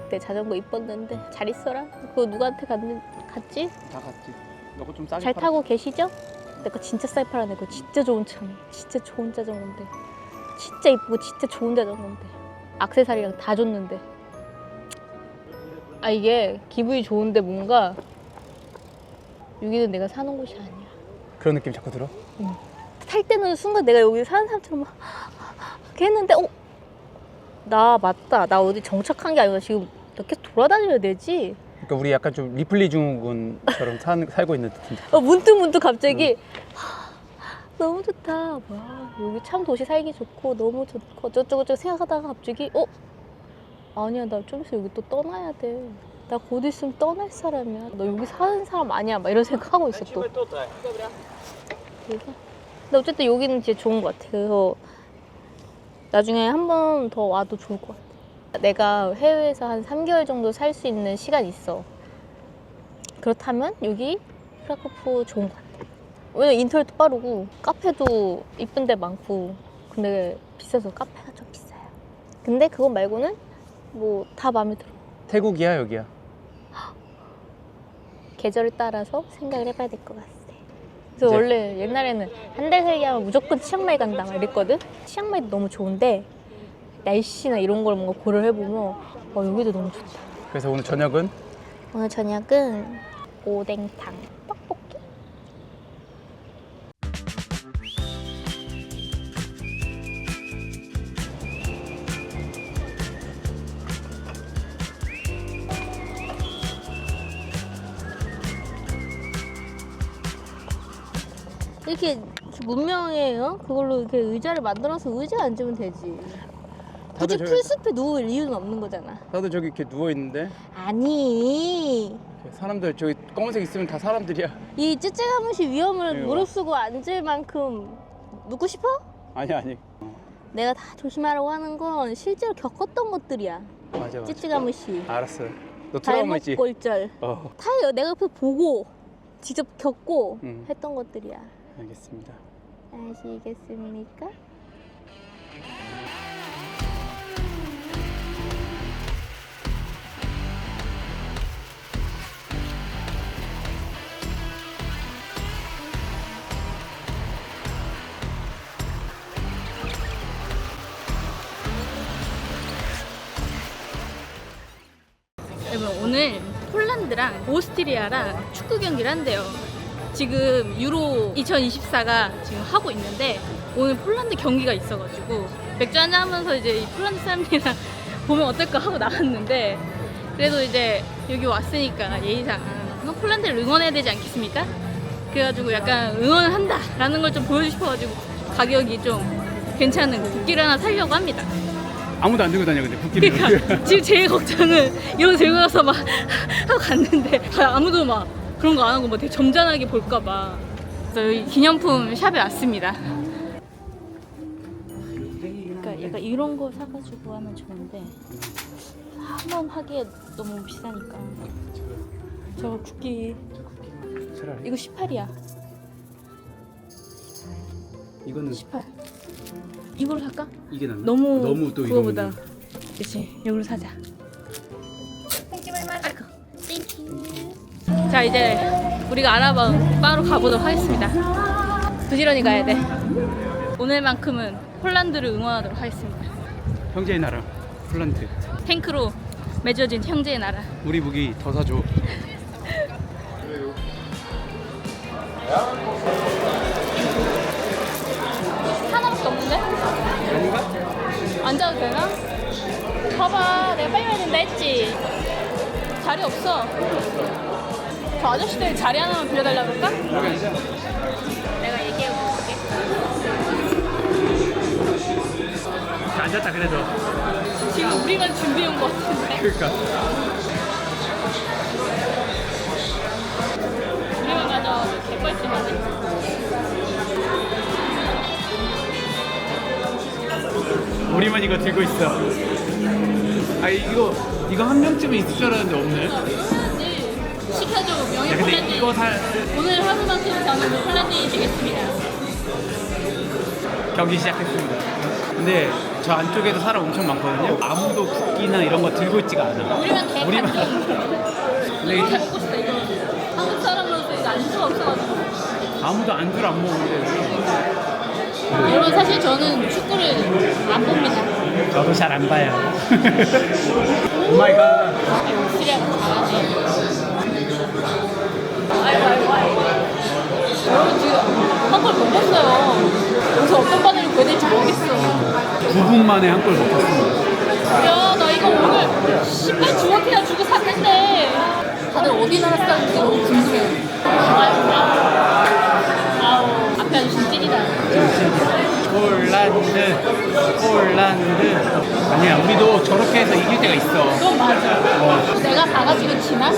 내 자전거 이뻤는데 잘 있어라. 그거 누구한테 갔지? 다 갔지. 너거 좀 싸게 잘 팔아. 타고 계시죠? 내 거 진짜 싸게 팔아내. 그거 진짜 좋은 차네. 진짜 좋은 자전거인데 진짜 이쁘고 진짜 좋은 자전거인데 액세서리랑 다 줬는데 이게 기분이 좋은데 뭔가 여기는 내가 사는 곳이 아니야. 그런 느낌 자꾸 들어? 탈 때는 순간 내가 여기 사는 사람처럼 막 이렇게 했는데 나 맞다. 나 어디 정착한 게 아니라 지금 이렇게 돌아다녀야 되지. 그러니까 우리 약간 좀 리플리 증후군처럼 살고 있는 듯한데. 문득 갑자기 너무 좋다. 와, 여기 참 도시 살기 좋고 너무 좋고 어쩌고저쩌고 생각하다가 갑자기 아니야 나 좀 있으면 여기 또 떠나야 돼. 나 곧 있으면 떠날 사람이야. 너 여기 사는 사람 아니야. 막 이런 생각하고 있어 또. 그래서 근데 어쨌든 여기는 진짜 좋은 것 같아. 그래서 나중에 한 번 더 와도 좋을 것 같아. 내가 해외에서 한 3개월 정도 살 수 있는 시간이 있어. 그렇다면 여기 크라쿠프 좋은 것 같아. 왜냐면 인터넷도 빠르고 카페도 이쁜 데 많고. 근데 비싸서 카페가 좀 비싸요. 근데 그거 말고는 뭐 다 마음에 들어. 태국이야 여기야? 계절을 따라서 생각을 해봐야 될 것 같아. 그래서 이제- 원래 옛날에는 한 달 살기 하면 무조건 치앙마이 간다 막 이랬거든. 치앙마이도 너무 좋은데 날씨나 이런 걸 뭔가 고려를 해보면 여기도 너무 좋다. 그래서 오늘 저녁은 오늘 저녁은 오뎅탕 떡볶이. 이렇게 문명이에요. 그걸로 이렇게 의자를 만들어서 의자에 앉으면 되지. 굳이 저기- 풀숲에 누울 이유는 없는 거잖아. 나도 저기 이렇게 누워 있는데 아니, 사람들 저기 검은색 있으면 다 사람들이야. 이 쯔쯔가무시 위험을 이거. 무릅쓰고 앉을 만큼 눕고 싶어? 아니 내가 다 조심하라고 하는 건 실제로 겪었던 것들이야. 맞아. 찌찌가무시, 알았어. 너 트라우마 있지? 발목골절, 다 내가 옆에 보고 직접 겪고 했던 것들이야. 알겠습니다. 아시겠습니까? 여러분 오늘 폴란드랑 오스트리아랑 축구 경기를 한대요. 지금 유로 2024가 지금 하고 있는데 오늘 폴란드 경기가 있어가지고 맥주 한잔 하면서 이제 이 폴란드 사람들이랑 보면 어떨까 하고 나왔는데 그래도 이제 여기 왔으니까 예의상 폴란드를 응원해야 되지 않겠습니까? 그래가지고 약간 응원을 한다라는 걸 좀 보여주고 싶어가지고 가격이 좀 괜찮은 국기를 하나 사려고 합니다. 아무도 안 들고 다녀 근데 국기를. 그러니까 지금 제일 걱정은 이런 거 들고 가서 막 하고 갔는데 아무도 막 그런 거 안 하고 막 되게 점잖하게 볼까 봐. 그래서 여기 기념품 샵에 왔습니다. 그러니까 약간 이런 거 사가지고 하면 좋은데 한 번 하기에 너무 비싸니까 저 국기 차라리 이거 18이야. 이거는 18. 이걸로 살까? 이게 낫나? 너무 또 그거보다. 이거는 그치, 이걸로 사자. 아이고, 자, 이제 우리가 알아본 바로 가보도록 하겠습니다. 부지런히 가야 돼. 오늘만큼은 폴란드를 응원하도록 하겠습니다. 형제의 나라 폴란드. 탱크로 맺어진 형제의 나라. 우리 무기 더 사줘. 하나밖에 없는데? 아닌가? 앉아도 되나? 봐봐, 내가 빨리 와야 된다 했지. 자리 없어. 저 아저씨들 자리 하나만 빌려달라고 그럴까? 여기 앉아. 내가 얘기해볼게. 앉았다 그래도. 지금 우리만 준비해온 것 같은데. 그러니까. 우리만 가져와도 개뻘쭘하네. 우리만 이거 들고 있어. 아 이거 한 명쯤은 있을 줄 알았는데 없네. 폴란드 시켜줘. 야 명예 근데 폴란드. 이거 살 오늘 하루만큼 저는 폴란드인이 되겠습니다. 경기 시작했습니다. 근데 저 안쪽에도 사람 엄청 많거든요. 아무도 국기나 이런 거 들고 있지가 않아. 우리만 개 우리만. 근데 이거 이게 먹고 싶다 이거. 한국 사람으로서 이거 안주가 없어가지고. 아무도 안주를 안 먹는데. 여러분 사실 저는 축구를 안 봅니다. 저도 잘 안 봐요. 오 마이 갓. 오스트리아가 잘하네. 아이고. 여러분 지금 한 골 못 봤어요. 여기서 어떤 반응을 보여야 모르겠어. 9분 만에 한 골 먹었습니다. 야, 나 이거 오늘 신발 주먹이나 주고 샀는데 다들 어디 나라 사는지 너무 궁금해요. 아우, 앞에 아저씨 찐이다. 폴란드. 아니야, 우리도 저렇게 해서 이길 때가 있어. 그건 맞아. 내가 가가지고 지나?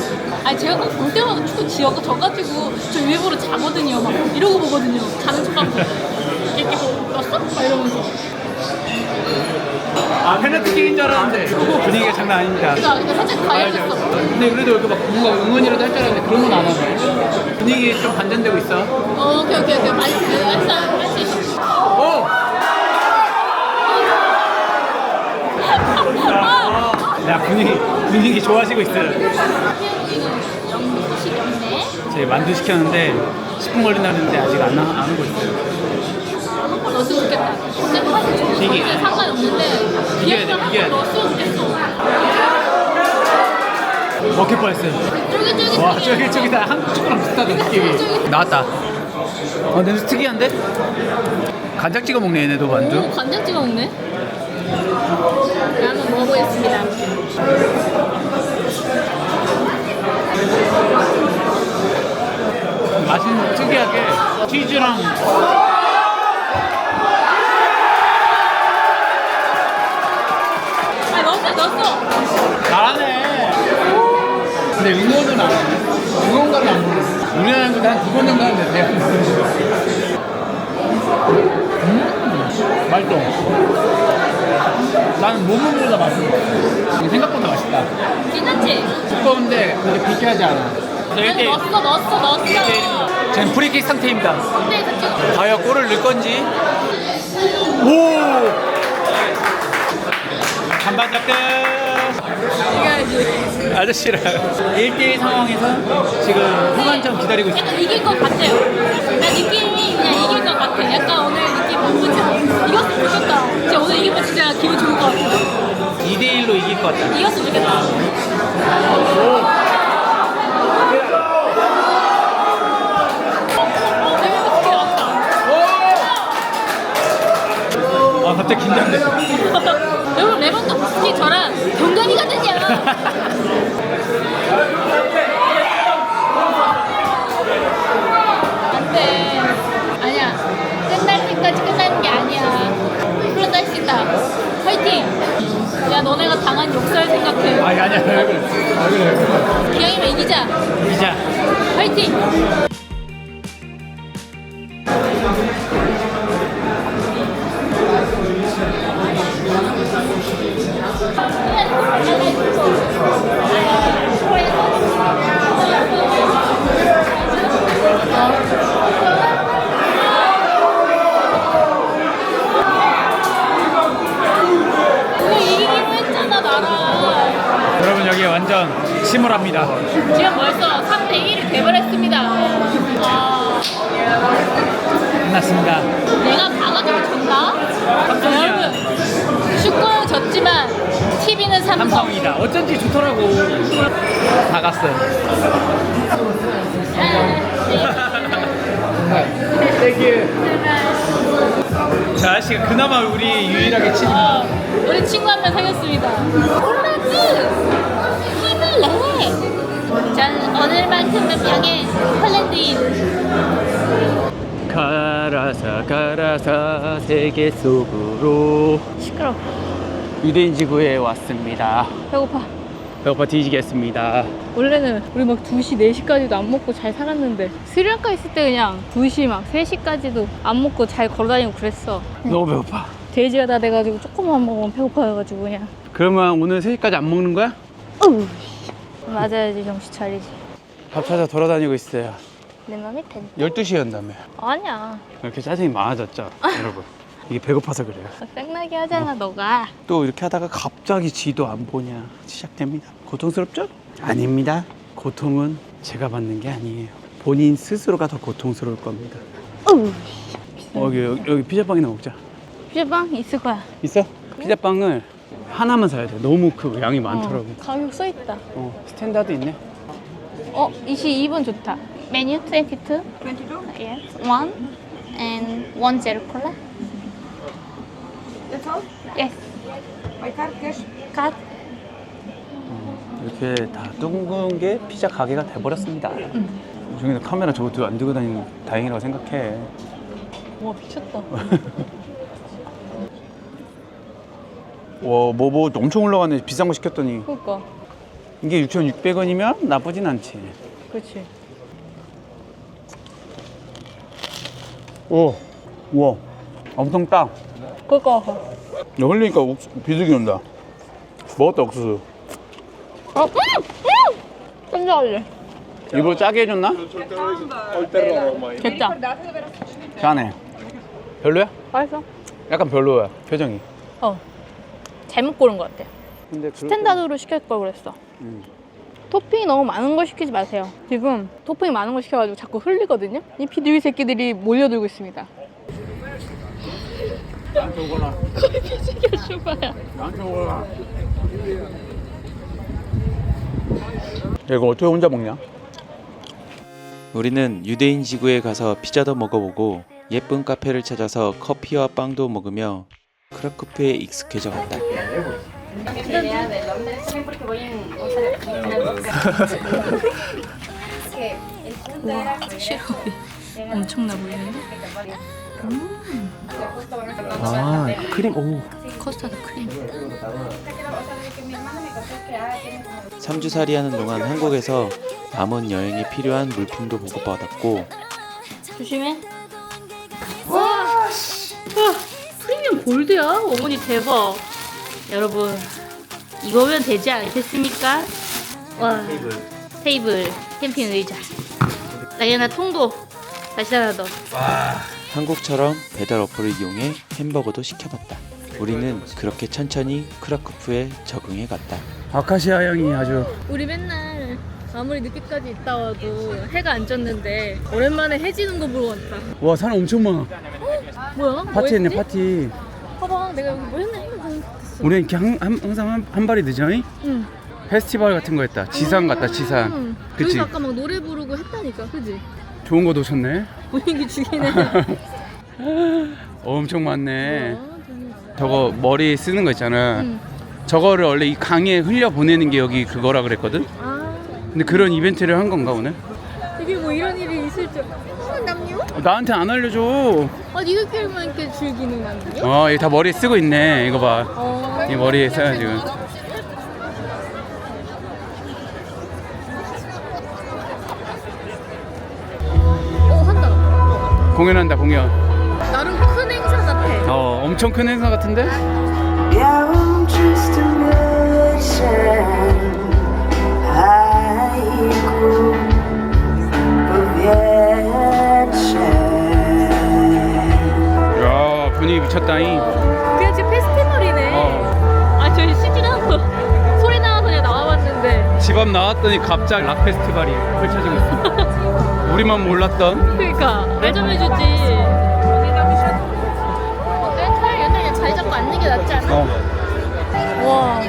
아니 제가 꼭 볼 때마다 축구 지어서 져가지고 저 일부러 자거든요. 막 이러고 보거든요. 자는 척하고 이렇게 뭐 넣었어? 막 이러면서. 아, 페널티킥인 줄 알았는데 분위기가 장난 아닙니다. 그러니까 살짝 가야겠어. 근데 그래도 이렇게 막 뭔가 응원이라도 할 줄 알았는데 그런 건 안 하네. 분위기 좀 반전되고 있어. 오케이. 많이 할수 있어. 오! 야, 분위기 좋아지고 있어요. 이거 영국식 없네. 저희 만두 시켰는데 10분 걸린다는데 아직 안 오고 있어요. 한골 넣었으면 좋겠다. 근데 사실 저는 이게- 절대 상관없는데 이겨야 돼, 비하면 이겨야 돼. 한골 넣었으면 좋겠어. 먹힐 뻔했어요. 쫄깃쫄깃. 와, 쫄깃쫄깃다. 한국 축구랑 비슷하다, 느낌이. 나왔다. 냄새 특이한데? 간장 찍어 먹네, 얘네도 만두. 오, 간장 찍어 먹네. 한번 먹어보겠습니다. 맛은 특이하게 치즈랑 아, 넣었어. 잘하네. 근데 응원은 안 해. 응원가를 안 부르. 우리나라는 한두번 정도 하는데 돼. 맛있어. 나는 모모보다 맛있어. 생각보다 맛있다. 괜찮지? 두꺼운데 그렇게 비교하지 않아. 아니, 넣었어. 전 프리킥 상태입니다. 근데 지금 과연 골을 넣을 건지. 오! 반반 잡등. 이겨야지. 아저씨랑 1대1 상황에서 지금 후반전 기다리고 있어요. 약간 이길 것 같아요. 나 느낌이 그냥 이길 것 같아. 약간 오늘 느낌 나쁘지? 이겼으면 좋겠다. 진짜 오늘 이기면 진짜 기분 좋을 것 같아. 2대1로 이길 것 같다. 이겼으면 좋겠다. 아, 갑자기 긴장돼. 여러분 레반도프스키 저랑 동갑이거든요. 안돼. 아니야. 끝날 때까지 끝나는 게 아니야. 폴란드 할 수 있다. 화이팅. 야 너네가 당한 역사를 생각해. 아니야. 왜 그래. 기왕이면 이기자. 이자. 화이팅. 완전 침울합니다. 지금 벌써 3대1이 돼버렸습니다. 아, 끝났습니다. 내가 봐가지고 졌나? 여러분, 축구는 졌지만 TV는 삼성. 삼성이다. 어쩐지 좋더라고. 다 갔어요. 땡큐. 저 아저씨가 그나마 우리 유일하게 친구. 우리 친구 한 명 사귀었습니다. 홀란드 힘을 내. 전 오늘만큼은 명예 홀란드인. 가라사 세계 속으로 시끄러. 유대인 지구에 왔습니다. 배고파. 배고파 뒤지겠습니다. 원래는 우리 막 2시, 4시까지도 안 먹고 잘 살았는데 스리랑카 있을 때 그냥 2시 막 3시까지도 안 먹고 잘 걸어다니고 그랬어. 너무 배고파. 돼지가 다 돼가지고 조금만 먹으면 배고파가지고 그냥. 그러면 오늘 3시까지 안 먹는 거야? 어우, 맞아야지 정신 차리지. 밥 찾아 돌아다니고 있어요. 내 맘이 팬. 12시였다며. 아니야. 이렇게 짜증이 많아졌죠, 여러분. 이게 배고파서 그래요. 땡나게 하잖아 너가. 또 이렇게 하다가 갑자기 지도 안 보냐 시작됩니다. 고통스럽죠? 아닙니다. 고통은 제가 받는 게 아니에요. 본인 스스로가 더 고통스러울 겁니다. 어우, 여기 피자빵이나 먹자. 피자빵 있을 거야. 있어? 피자빵을 하나만 사야 돼. 너무 크고 양이 많더라고. 가격 써있다. 스탠다드 있네. 22번 좋다. 메뉴 22? 22? Yes. 1 and 1 zero cola. That's all? Yes. By card, cash? Card. 이렇게 다 둥근 게 피자 가게가 돼버렸습니다. 중에서 카메라 저것도 안 들고 다니는 거 다행이라고 생각해. 와 미쳤다. 와, 뭐 엄청 올라가네. 비싼 거 시켰더니. 그러니까. 이게 6,600원이면 나쁘진 않지. 그렇지. 오, 우와, 엄청 딱. 그러니까. 흘리니까 비둘기 온다. 먹었다, 옥수수. 깜짝이야. 일부러 짜게 해줬나? 됐다. 짜네. 별로야? 맛있어. 약간 별로야, 표정이. 잘못 고른 것 같아. 근데 스탠다드로 시킬 걸 그랬어. 토핑이 너무 많은 걸 시키지 마세요. 지금 토핑이 많은 걸 시켜가지고 자꾸 흘리거든요. 이 비둘기 새끼들이 몰려들고 있습니다. 나한테 오거나. 거의 비둘기가 슈퍼야. 나한테 오거나. 야, 이거 어떻게 혼자 먹냐? 우리는 유대인 지구에 가서 피자도 먹어보고 예쁜 카페를 찾아서 커피와 빵도 먹으며 크라쿠프에 익숙해져 갔다. 엄청나 보이는데? 아, 크림, 오. 커스터드 크림. 3주살이 하는 동안 한국에서 남은 여행에 필요한 물품도 보급받았고 조심해. 와, 프리미엄 골드야? 어머니 대박. 여러분, 이거면 되지 않겠습니까? 와, 테이블, 캠핑 의자. 나연아 통도 다시 하나 더. 한국처럼 배달 어플을 이용해 햄버거도 시켜봤다. 우리는 그렇게 천천히 크라쿠프에 적응해 갔다. 아카시아 향이 아주. 우리 맨날 아무리 늦게까지 있다 와도 해가 안 졌는데 오랜만에 해 지는 거 보러 왔다. 와, 사람 엄청 많아. 뭐야? 파티 했네, 뭐 했지? 파티. 봐봐, 내가 여기 뭐 했나 했는데. 우리 이렇게 항상 한 발이 늦어잉? 응. 페스티벌 같은 거 했다. 지상 같다, 지상. 그치? 여기서 아까 막 노래 부르고 했다니까, 그치? 좋은 거 놓쳤네. 분위기 죽이네. 엄청 많네. 뭐야? 저거 머리 쓰는 거 있잖아. 응. 저거를 원래 이 강에 흘려 보내는 게 여기 그거라 그랬거든. 아, 근데 그런 이벤트를 한 건가 오늘? 이게 뭐 이런 일이 있을 줄. 남녀? 나한테 안 알려줘. 아, 니들끼리만 이렇게 즐기는 남녀? 이거 다 머리에 쓰고 있네. 이거 봐. 이 머리에 써가지고. 한다. 공연한다, 공연. 나름 큰 행사 같아. 엄청 큰 행사 같은데? Yeah, I'm just a musician. Haiku, 야, 분위기 미쳤다잉. 그냥 지금 페스티벌이네. 아, 저희 시즌하고 소리 나와서 그냥 나와봤는데 집 앞 나왔더니 갑자기 락 페스티벌이 펼쳐지고 있습니다. 우리만 몰랐던. 그러니까 말 좀 해주지. 차라리 옛날에 자리 잡고 앉는 게 낫지 않아? 와.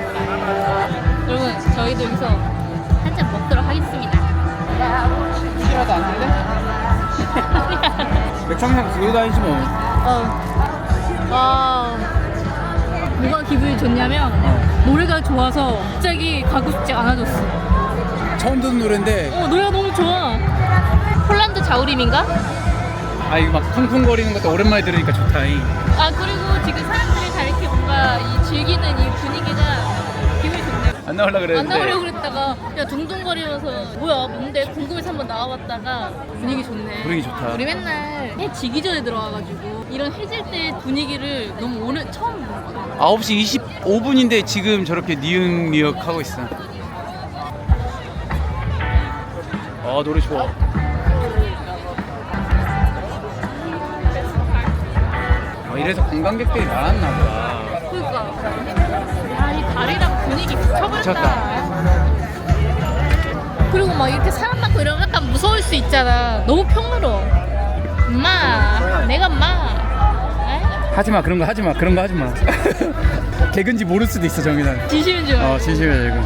여러분 저희도 여기서 한 잔 먹도록 하겠습니다. 싫어도 안 할래? 맥창장 들고 다니지 뭐. 와. 뭐가 기분이 좋냐면 노래가 좋아서 갑자기 가고 싶지 않아졌어. 처음 듣는 노래인데 노래가 너무 좋아. 폴란드 자우림인가? 아 이거 막 쿵쿵거리는 것도 오랜만에 들으니까 좋다잉. 아 그리고 지금 사람들이 다 이렇게 뭔가 이 즐기는 이 분위기가 기분이 좋네. 안 나오려고 안 그랬는데 나오려고 그랬다가 그냥 둥둥거리면서 뭐야 뭔데 궁금해서 한번 나와봤다가 분위기 좋네. 분위기 좋다. 우리 맨날 해 지기 전에 들어와가지고 이런 해질 때 분위기를 너무 오늘 처음 봐. 9시 25분인데 지금 저렇게 니은니역 하고 있어. 아 노래 좋아. 이래서 관광객들이 많았나 보다. 그러니까 야이 다리랑 분위기 미쳐버렸다. 그리고 막 이렇게 사람 많고 이러면 약간 무서울 수 있잖아. 너무 평화로워. 내가 하지마 그런 거 하지마 그런 거 하지마. 개근지 모를 수도 있어 정인아. 진심인 줄 알아. 진심이야 지금.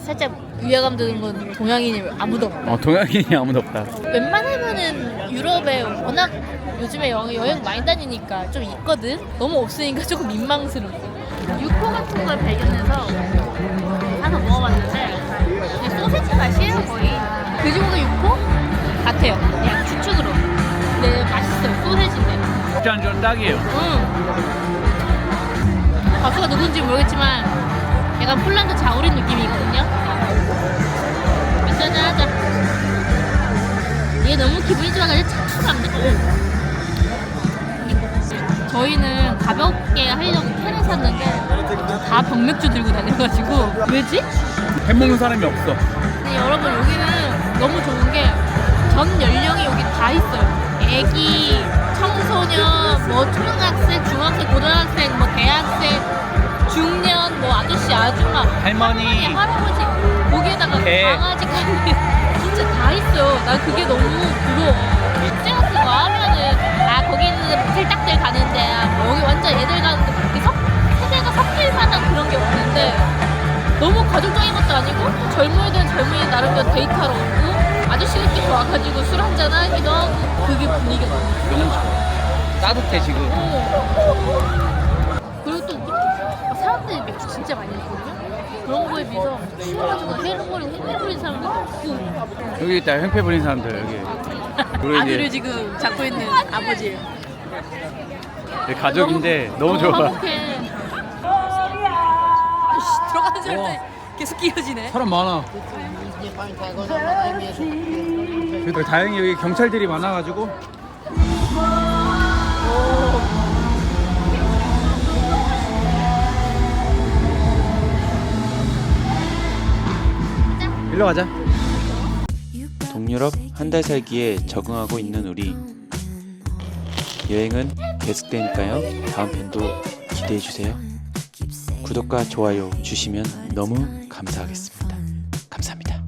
살짝 위화감 드는 건 동양인이 아무도 없다. 동양인이 아무도 없다. 웬만하면은 유럽에 워낙 요즘에 여행 많이 다니니까 좀 있거든. 너무 없으니까 조금 민망스럽고. 육포 같은 걸 발견해서 가서 먹어봤는데 그냥 소세지 맛이에요 거의. 돼지고기 육포 같아요. 그냥 추측으로. 근데 맛있어요. 소세지인데. 짠 딱이에요. 가수가 누군지 모르겠지만 약간 폴란드 자우림 느낌이거든요. 짜자자. 얘 너무 기분이 좋아가지고 착착 안 돼. 저희는 가볍게 하려고 캔을 샀는데 다 병맥주 들고 다녀가지고 왜지? 햄 먹는 사람이 없어. 근데 여러분 여기는 너무 좋은 게 전 연령이 여기 다 있어요. 애기, 청소년, 뭐 초등학생, 중학생, 고등학생, 뭐 대학생, 중년, 뭐 아저씨, 아줌마, 할머니. 할아버지, 거기에다가 개. 강아지까지 진짜 다 있어요. 난 그게 너무 부러워. 국제 같은 거 하면은 거기는 틀딱들 가는데 뭐 여기 완전 애들 가는데 그렇게 세대가 섞일 만한 그런 게 없는데 너무 가족적인 것도 아니고 젊은이들은 젊은이 나름대로 데이트하러 오고 아저씨들끼리 와가지고 술 한잔 하기도 하고 그게 분위기가 너무 좋아. 따뜻해 지금. 그리고 또 사람들이 맥주 진짜 많이 먹거든요. 그런 거에 비해서 쉬어가지고 해롱거리고 횡패 부린 사람들도 없고. 여기 있다 횡패 부린 사람들 여기. 우리 아들을 이제 지금 잡고 있는 아버지예요. 가족인데 너무 좋아. 화목해. 들어가는 사람들 계속 끼어지네. 사람 많아. 그래도 다행히 여기 경찰들이 많아가지고. 일로 가자. 동유럽 한 달 살기에 적응하고 있는 우리. 여행은 계속되니까요. 다음 편도 기대해 주세요. 구독과 좋아요 주시면 너무 감사하겠습니다. 감사합니다.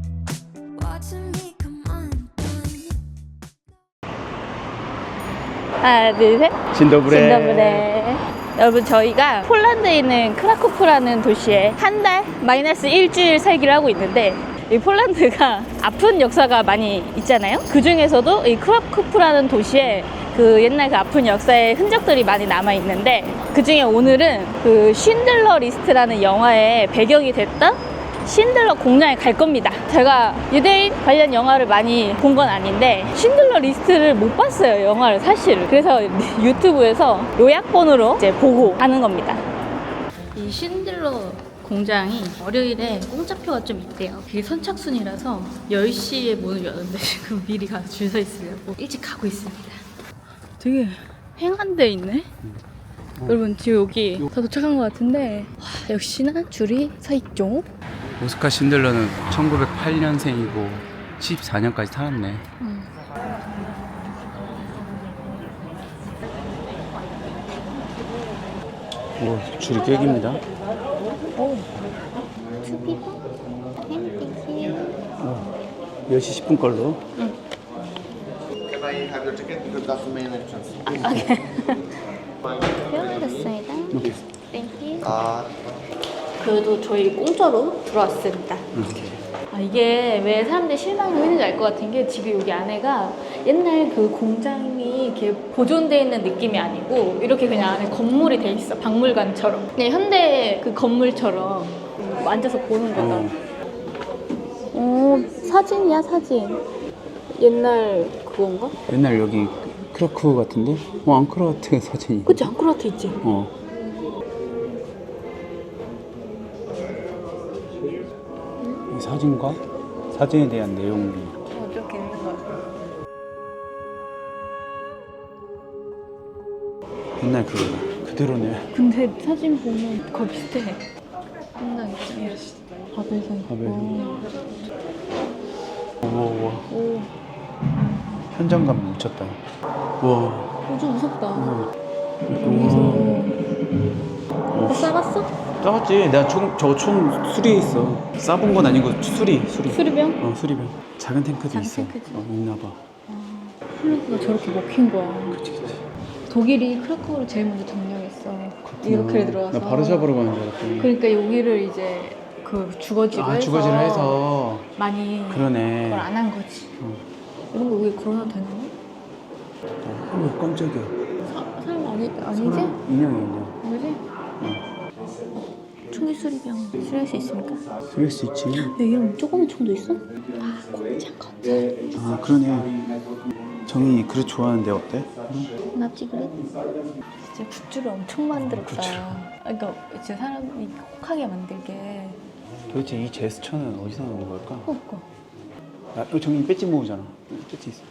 하나, 둘, 셋. 진더브레. 진더브레. 여러분 저희가 폴란드에 있는 크라쿠프라는 도시에 한 달 마이너스 일주일 살기를 하고 있는데 이 폴란드가 아픈 역사가 많이 있잖아요. 그 중에서도 이 크라쿠프라는 도시에 그 옛날 그 아픈 역사의 흔적들이 많이 남아 있는데 그 중에 오늘은 그 쉰들러 리스트라는 영화의 배경이 됐던 신들러 공장에 갈 겁니다. 제가 유대인 관련 영화를 많이 본 건 아닌데 신들러 리스트를 못 봤어요. 영화를 사실. 그래서 유튜브에서 요약본으로 이제 보고 가는 겁니다. 이 신들러 공장이 월요일에 공짜표가 좀 있대요. 그게 선착순이라서 10시에 문을 여는데 지금 미리 가서 줄 서 있으려고 일찍 가고 있습니다. 되게 횡한 데 있네. 여러분 지금 여기 다 도착한 것 같은데 와, 역시나 줄이 서 있죠. 오스카 신들러는 1908년생이고 74년까지 살았네. 오, 줄이 꽤 깁니다. Two people? Thank you. 10시 10분 걸로. Can I have your ticket? Because that's the main entrance. 배워졌습니다. 오케이. Thank you. 그래도 저희 공짜로 들어왔습니다. 아, 이게 왜 사람들이 실망을 했는지 알 것 같은 게 지금 여기 안에가 옛날 그 공장이 이렇게 보존되어 있는 느낌이 아니고 이렇게 그냥 안에 건물이 돼 있어. 박물관처럼. 그냥 현대 그 건물처럼 앉아서 보는 거다. 사진이야, 사진. 옛날 그건가? 옛날 여기 크라쿠 같은데? 앙코르와트 사진이. 그치, 앙코르와트 있지? 이 사진과 사진에 대한 내용이 어떻게 있는 거야? 옛날 그거다. 그대로네. 근데 사진 보면 거의 비슷해. 한강 있잖아. 바벨상 있고. 우와. 오, 현장감 미쳤다. 우와. 좀 무섭다. 우와. 싸봤어? 싸웠지. 내가 저거 총 수리에 있어. 싸본 건 아니고 수리. 수리병? 수리병. 작은 탱크도 작은 있어. 탱크지. 있나봐. 폴란드가 저렇게 먹힌 거야. 그치. 독일이 크라쿠를 제일 먼저 점령했어. 이렇게 들어와서. 나 바르샤바로 가는 줄 알았더니. 그러니까 여기를 이제 그 주거지로 주거지를 해서. 많이 그러네. 그걸 안 한 거지. 이런 거 여기 걸어놔도 되나? 깜짝이야. 사람 아니지? 인형이야. 뭐지? 총기 수리병 수리할 수 있습니까? 수리할 수 있지. 야, 이런 조그만 총도 있어? 아, 공장 건설. 아, 그러네. 정이 그릇 좋아하는데 어때? 납치 그릇? 진짜 굿즈를 엄청 만들었다. 그러니까 진짜 사람이 혹하게 만들게. 도대체 이 제스처는 어디서 나온 걸까? 그러니까. 정이 배지 모으잖아. 배지 있어.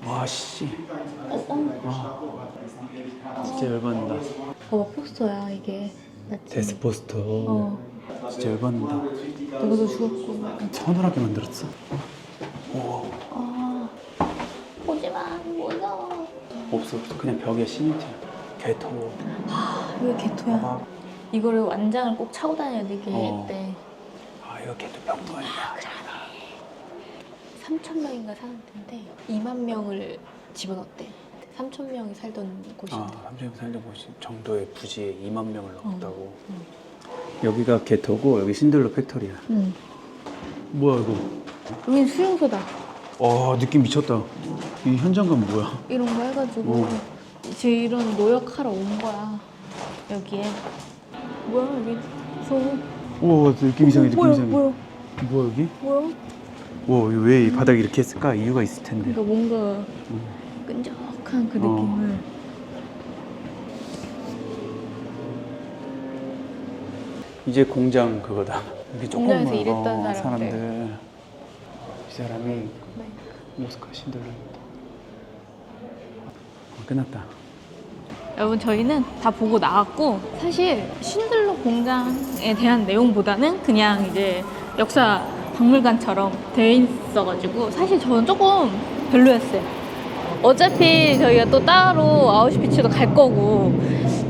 와, 씨. 진짜 열받는다. 봐봐, 포스터야 이게. 맞지? 데스포스터. 진짜 열받는다. 누구도 죽었고. 서늘하게 만들었어. 오지마, 무서워. 없어. 그냥 벽에 시멘트야. 개토. 왜 개토야? 이거를 완장을 꼭 차고 다녀야 되게 했대. 아, 이거 개토 병거야. 3,000명인가 사는 데인데 2만 명을 집어넣었대. 3,000명이 살던 곳인데. 3천 살던 곳 정도의 부지에 2만 명을 넣었다고. 여기가 개토고 여기 신들러 팩토리야. 응. 뭐야 이거? 여긴 수용소다. 느낌 미쳤다. 이 현장감 뭐야? 이런 거 해가지고 이제 이런 노역하러 온 거야. 여기에. 뭐야 여기 무서워. 우와, 느낌 이상해. 느낌 이상해. 뭐야? 뭐야 여기? 뭐야? 와, 왜 이 바닥 이렇게 했을까? 이유가 있을 텐데. 그러니까 뭔가 끈적한 그 느낌을. 이제 공장 그거다. 이렇게 공장에서 조그만, 일했던 사람들. 이 사람이 모스카 신들러입니다. 끝났다. 여러분 저희는 다 보고 나왔고 사실 신들러 공장에 대한 내용보다는 그냥 이제 역사 박물관처럼 되어 있어가지고 사실 저는 조금 별로였어요. 어차피 저희가 또 따로 아우슈비츠도 갈 거고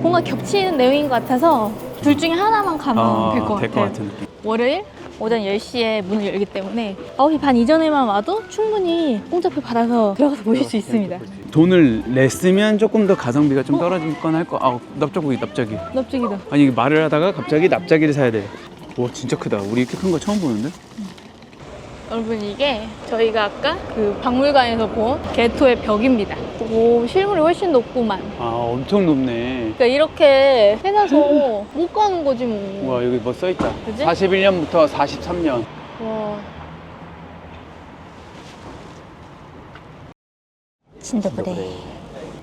뭔가 겹치는 내용인 것 같아서 둘 중에 하나만 가면 될 것 될 같아요. 것 같은 느낌. 월요일 오전 10시에 문을 열기 때문에 9시 반 이전에만 와도 충분히 공짜표 받아서 들어가서 보실 수 있습니다. 돈을 냈으면 조금 더 가성비가 좀 떨어질 건 할 거. 납작이. 납작이다. 아니, 이게 말을 하다가 갑자기 납작이를 사야 돼. 와, 진짜 크다. 우리 이렇게 큰 거 처음 보는데? 여러분 이게 저희가 아까 그 박물관에서 본 게토의 벽입니다. 오, 실물이 훨씬 높구만. 엄청 높네. 그러니까 이렇게 해놔서 못 가는 거지 뭐. 와, 여기 뭐 써있다. 그지? 41년부터 43년. 와. 진짜 그래.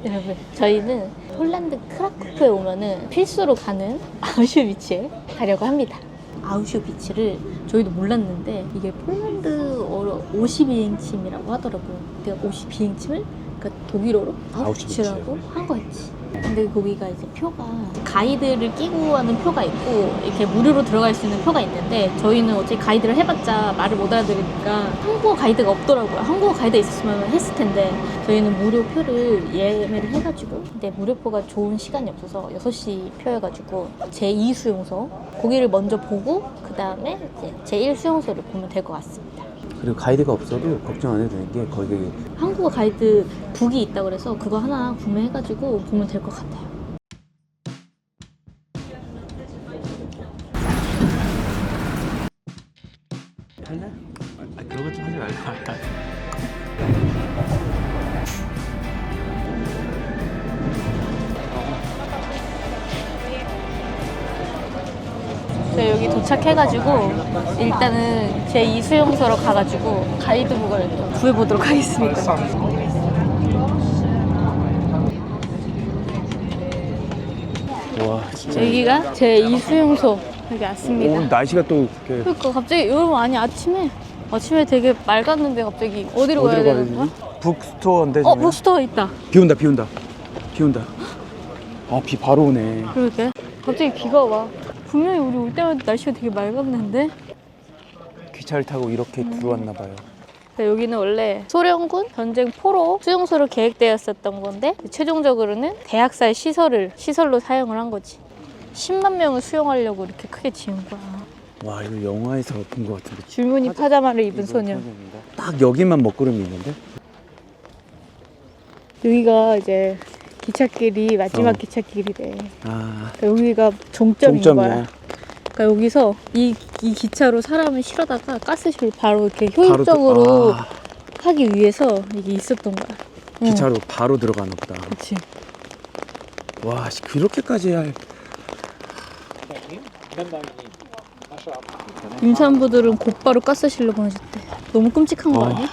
여러분 저희는 폴란드 크라쿠프에 오면은 필수로 가는 아우슈비츠에 가려고 합니다. 아우슈비츠를 저희도 몰랐는데 이게 폴란드어로 52행침이라고 하더라고요. 내가 52행침을 그러니까 독일어로 아우슈비츠. 아우슈비츠라고 한 거였지. 근데 거기가 이제 표가 가이드를 끼고 하는 표가 있고 이렇게 무료로 들어갈 수 있는 표가 있는데 저희는 어차피 가이드를 해봤자 말을 못 알아들으니까 한국어 가이드가 없더라고요. 한국어 가이드 있었으면 했을 텐데 저희는 무료 표를 예매를 해가지고 근데 무료표가 좋은 시간이 없어서 6시 표여가지고 제2 수용소 거기를 먼저 보고 그 다음에 이제 제1 수용소를 보면 될 것 같습니다. 그리고 가이드가 없어도 걱정 안 해도 되는 게 거기 한국어 가이드 북이 있다고 그래서 그거 하나 구매해가지고 보면 될 것 같아요. 그런 거 좀 하지 말고. 저희 여기 도착해가지고 일단은 제2 수용소로 가가지고 가이드북을 또 구해보도록 하겠습니다. 와 진짜. 여기가 제2 수용소 여기 왔습니다. 오늘 날씨가 또 이렇게 그러니까 갑자기 여러분 아니 아침에 되게 맑았는데 갑자기 어디로 가야 되는 거야? 북스토어인데. 어 북스토어 있다. 비 온다. 아 비 바로 오네. 그러게 갑자기 비가 와. 분명히 우리 올 때마다 날씨가 되게 맑았는데. 기차를 타고 이렇게 들어왔나 봐요. 여기는 원래 소련군 전쟁 포로 수용소로 계획되었었던 건데 최종적으로는 대학살 시설로 사용을 한 거지. 10만 명을 수용하려고 이렇게 크게 지은 거야. 와 이거 영화에서 본 것 같은데. 줄무늬 파자마를 입은 소년. 딱 여기만 먹구름이 있는데. 여기가 이제 기찻길이 마지막 어. 기찻길이래. 아 그러니까 여기가 종점인 종점이야. 거야. 그러니까 여기서 이 기차로 사람을 실어다가 가스실 바로 이렇게 효율적으로 아, 하기 위해서 이게 있었던 거야. 기차로 바로 들어가나 보다. 그렇지. 와 씨, 그렇게까지 할. 임산부들은 곧바로 가스실로 보내줬대. 너무 끔찍한 거 와. 아니야?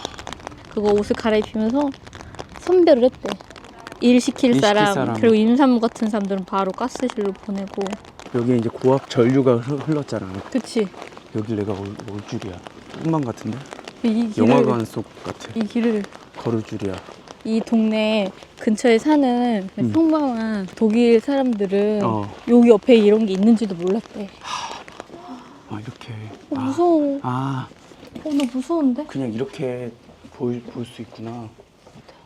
그거 옷을 갈아입히면서 선별을 했대. 일 시킬 사람, 그리고 임산부 같은 사람들은 바로 가스실로 보내고. 여기 이제 고압 전류가 흘렀잖아. 그치? 여길 내가 올 줄이야. 꿈만 같은데? 이 길을, 영화관 속 같아. 이 길을 걸을 줄이야. 이 동네 근처에 사는 평범한 독일 사람들은 여기 옆에 이런 게 있는지도 몰랐대. 아 이렇게. 무서워. 아 나 무서운데? 그냥 이렇게 볼 수 있구나.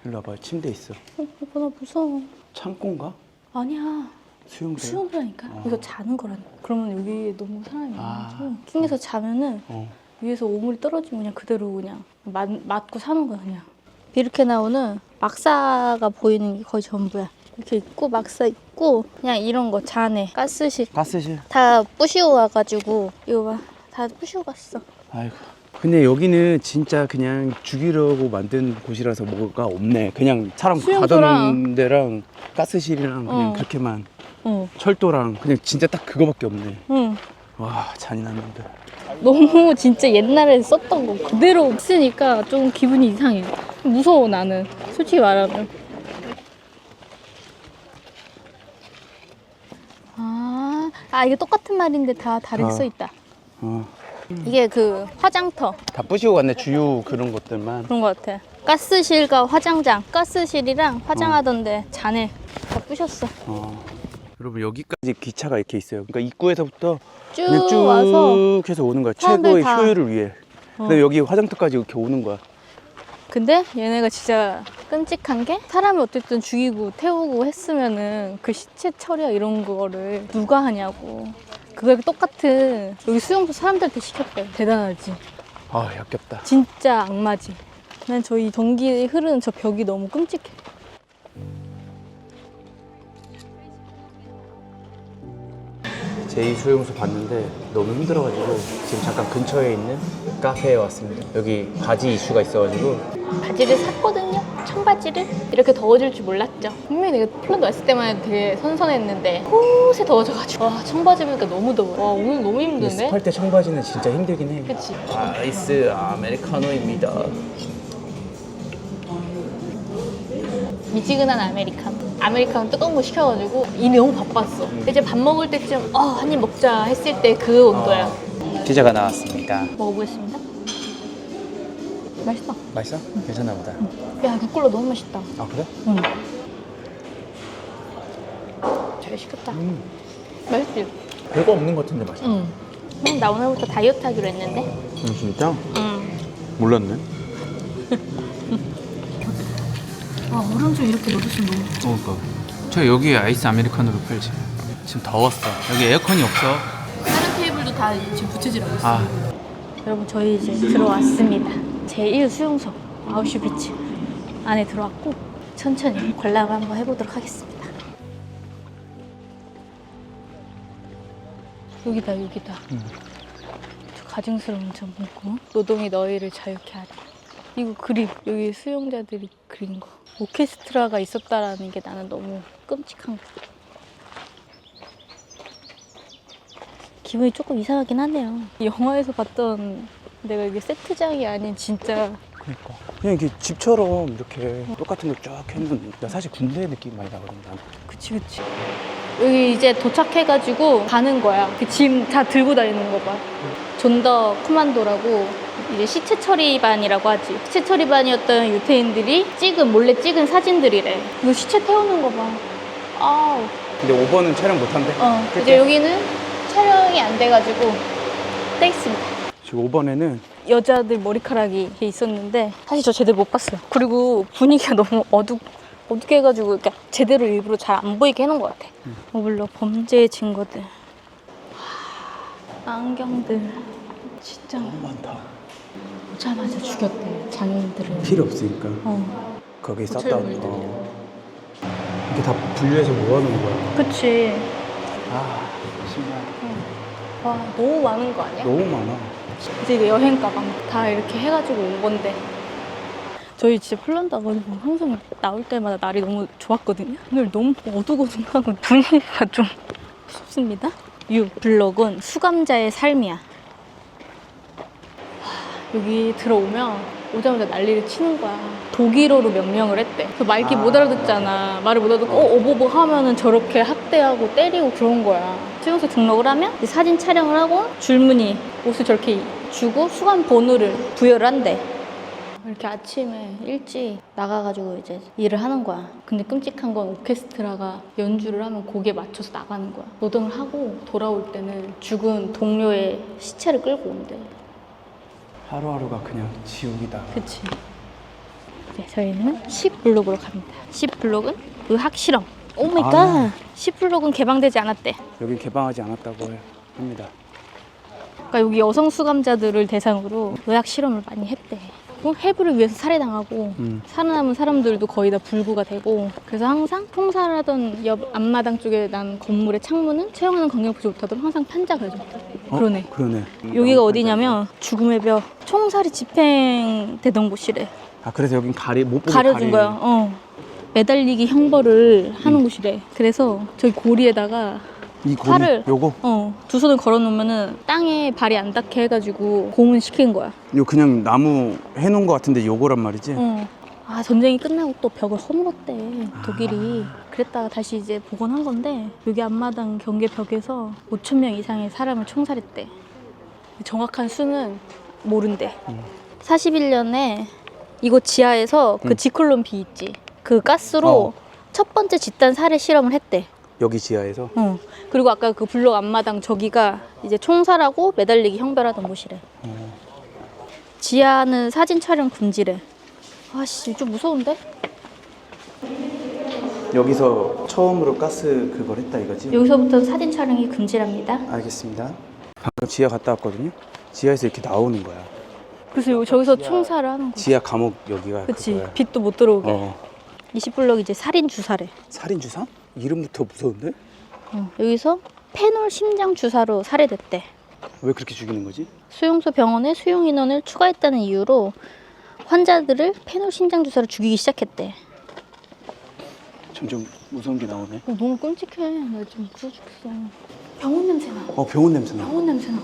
일로 와봐. 침대 있어. 오빠 나 무서워. 창고인가? 아니야. 수용소. 수영소라니까. 여기서 자는 거라니. 그러면 여기 너무 사람이 아. 많아서 킹에서 자면은 어. 위에서 오물이 떨어지면 그냥 그대로 그냥 맞고 사는 거야 그냥. 비르케나우는 막사가 보이는 게 거의 전부야. 이렇게 있고 막사 있고 그냥 이런 거 잔에 가스실 가스실. 다 부시고 와가지고 이거 봐. 다 부시고 갔어. 아이고. 근데 여기는 진짜 그냥 죽이려고 만든 곳이라서 뭐가 없네. 그냥 사람 수용소랑. 가둬놓은 데랑 가스실이랑 그냥 어. 그렇게만. 응. 철도랑 그냥 진짜 딱 그거밖에 없네. 응. 와 잔인한데. 너무 진짜 옛날에 썼던 거 그대로 쓰니까 좀 기분이 이상해. 무서워 나는. 솔직히 말하면. 이게 똑같은 말인데 다 다르게 써 있다. 이게 그 화장터 다 부시고 갔네. 주요 그런 것들만. 그런 것 같아. 가스실과 화장장, 가스실이랑 화장하던데 잔에 다 부셨어. 여러분 여기까지 기차가 이렇게 있어요. 그러니까 입구에서부터 쭉 그냥 쭉 와서 해서 오는 거야. 사람들 최고의 다- 효율을 위해. 근데 여기 화장터까지 이렇게 오는 거야. 근데 얘네가 진짜 끔찍한 게 사람을 어쨌든 죽이고 태우고 했으면은 그 시체 처리야 이런 거를 누가 하냐고. 그걸 똑같은 여기 수용소 사람들한테 시켰대. 대단하지. 아 역겹다. 진짜 악마지. 난 저희 전기 흐르는 저 벽이 너무 끔찍해. 제2수용소 봤는데 너무 힘들어가지고 지금 잠깐 근처에 있는 카페에 왔습니다. 여기 바지 이슈가 있어가지고 바지를 샀거든요. 청바지를. 이렇게 더워질 줄 몰랐죠. 분명히 내가 폴란드 왔을 때만 해도 되게 선선했는데 곳에 더워져가지고 와 청바지 입으니까 너무 더워. 와 오늘 너무 힘든데? 습할 때 청바지는 진짜 힘들긴 해. 그치? 아이스 아메리카노입니다. 미지근한 아메리카노 뜨거운 거 시켜가지고 이미 너무 바빴어. 이제 밥 먹을 때쯤 한 입 먹자 했을 때 그 온도야. 피자가 나왔습니다. 먹어보겠습니다. 맛있어. 맛있어? 괜찮나 보다. 야, 루꼴라 너무 맛있다. 아 그래? 응. 잘 시켰다. 맛있지? 별거 없는 것 같은데 맛있어. 응. 나 오늘부터 다이어트 하기로 했는데. 진짜? 응. 몰랐네. 아, 얼음 좀 이렇게 넣어줬으면 너무 그러니까. 저 여기 아이스 아메리카노로 팔지. 지금 더웠어. 여기 에어컨이 없어. 다른 테이블도 다 지금 부채질하고 있어. 아, 여러분, 저희 이제 들어왔습니다. 제1 수용소 아우슈비츠 안에 들어왔고 천천히 관람을 한번 해보도록 하겠습니다. 여기다, 여기다. 저 가증스러운 저 문구. 노동이 너희를 자유케 하리. 이거 그림, 여기 수용자들이 그린 거. 오케스트라가 있었다라는 게 나는 너무 끔찍한 거. 기분이 조금 이상하긴 하네요. 영화에서 봤던 내가 이게 세트장이 아닌 진짜. 그러니까. 그냥 이게 집처럼 이렇게 똑같은 걸 쫙 해놓은. 나 사실 군대 느낌 많이 나거든. 나는. 그치, 그치. 여기 이제 도착해가지고 가는 거야. 그 짐 다 들고 다니는 거 봐. 존더 코만도라고 이제 시체 처리반이라고 하지. 시체 처리반이었던 유태인들이 몰래 찍은 사진들이래. 이거 시체 태우는 거 봐. 아우. 근데 5번은 촬영 못한대. 이제 여기는 촬영이 안 돼가지고 떼 있습니다. 지금 5번에는 여자들 머리카락이 이렇게 있었는데 사실 저 제대로 못 봤어요. 그리고 분위기가 너무 어둡게 해가지고 그러니까 제대로 일부러 잘 안 보이게 해놓은 것 같아. 물론 범죄의 증거들, 안경들 진짜 너무 많다. 오자마자 죽였대 장애인들을. 필요 없으니까. 거기 고철 썼다. 물들이야. 이게 다 분류해서 모아놓은 거야. 그치. 아, 신기하다. 와, 너무 많은 거 아니야? 너무 많아. 이제 이게 여행 가방 다 이렇게 해가지고 온 건데 저희 진짜 폴란드 와가지고 항상 나올 때마다 날이 너무 좋았거든요. 오늘 너무 어두고두하고 분위기가 좀 춥습니다. 블럭은 수감자의 삶이야. 여기 들어오면 오자마자 난리를 치는 거야. 독일어로 명령을 했대. 그래서 말귀 못 알아듣잖아. 말을 못 알아듣고 오보보 하면은 저렇게 학대하고 때리고 그런 거야. 수용소 등록을 하면 이제 사진 촬영을 하고 줄무늬 옷을 저렇게 주고 수감 번호를 부여를 한대. 이렇게 아침에 일찍 나가가지고 이제 일을 하는 거야. 근데 끔찍한 건 오케스트라가 연주를 하면 곡에 맞춰서 나가는 거야. 노동을 하고 돌아올 때는 죽은 동료의 시체를 끌고 온대. 하루하루가 그냥 지옥이다. 그치. 네, 저희는 10블록으로 갑니다. 10블록은 의학실험. 오 마이 갓. 10블록은 개방되지 않았대. 여기 개방하지 않았다고 합니다. 그러니까 여기 여성 수감자들을 대상으로 의학실험을 많이 했대. 해부를 위해서 살해당하고 살아남은 사람들도 거의 다 불구가 되고, 그래서 항상 통살하던 옆 앞마당 쪽에 난 건물의 창문은 채용하는 광경 보지 못하도록 항상 판자가 해줬대. 그러네. 그러네. 여기가 어디냐면 죽음의 벽, 총살이 집행되던 곳이래. 아, 그래서 여긴 못 보게 가려준 거야. 매달리기 형벌을 하는 곳이래. 그래서 저기 고리에다가 이 고리, 팔을 요거? 두 손을 걸어 놓으면은 땅에 발이 안 닿게 해가지고 고문 시킨 거야. 요 그냥 나무 해놓은 거 같은데 요거란 말이지? 아, 전쟁이 끝나고 또 벽을 허물었대, 독일이. 그랬다가 다시 이제 복원한 건데 여기 앞마당 경계 벽에서 5,000명 이상의 사람을 총살했대. 정확한 수는 모른대. 41년에 이곳 지하에서 그 지클론 비 있지, 그 가스로 첫 번째 집단 살해 실험을 했대. 여기 지하에서? 그리고 아까 그 블록 앞마당 저기가 이제 총살하고 매달리기 형벌하던 곳이래. 지하는 사진 촬영 금지래. 아씨, 좀 무서운데? 여기서 처음으로 가스 그걸 했다 이거지? 여기서부터 사진 촬영이 금지랍니다. 알겠습니다. 방금 지하 갔다 왔거든요? 지하에서 이렇게 나오는 거야. 그래서 저기서 총살을 하는 거야. 지하 감옥 여기가 그치, 그거야. 빛도 못 들어오게. 20블럭 이제 살인 주사래. 살인 주사? 이름부터 무서운데? 여기서 페놀 심장 주사로 살해됐대. 왜 그렇게 죽이는 거지? 수용소 병원에 수용 인원을 추가했다는 이유로 환자들을 페놀 심장 주사로 죽이기 시작했대. 점점 무서운 게 나오네. 너무 끔찍해. 나 지금 무서워 죽겠어. 병원 냄새 나. 병원 냄새 나. 병원 냄새 나.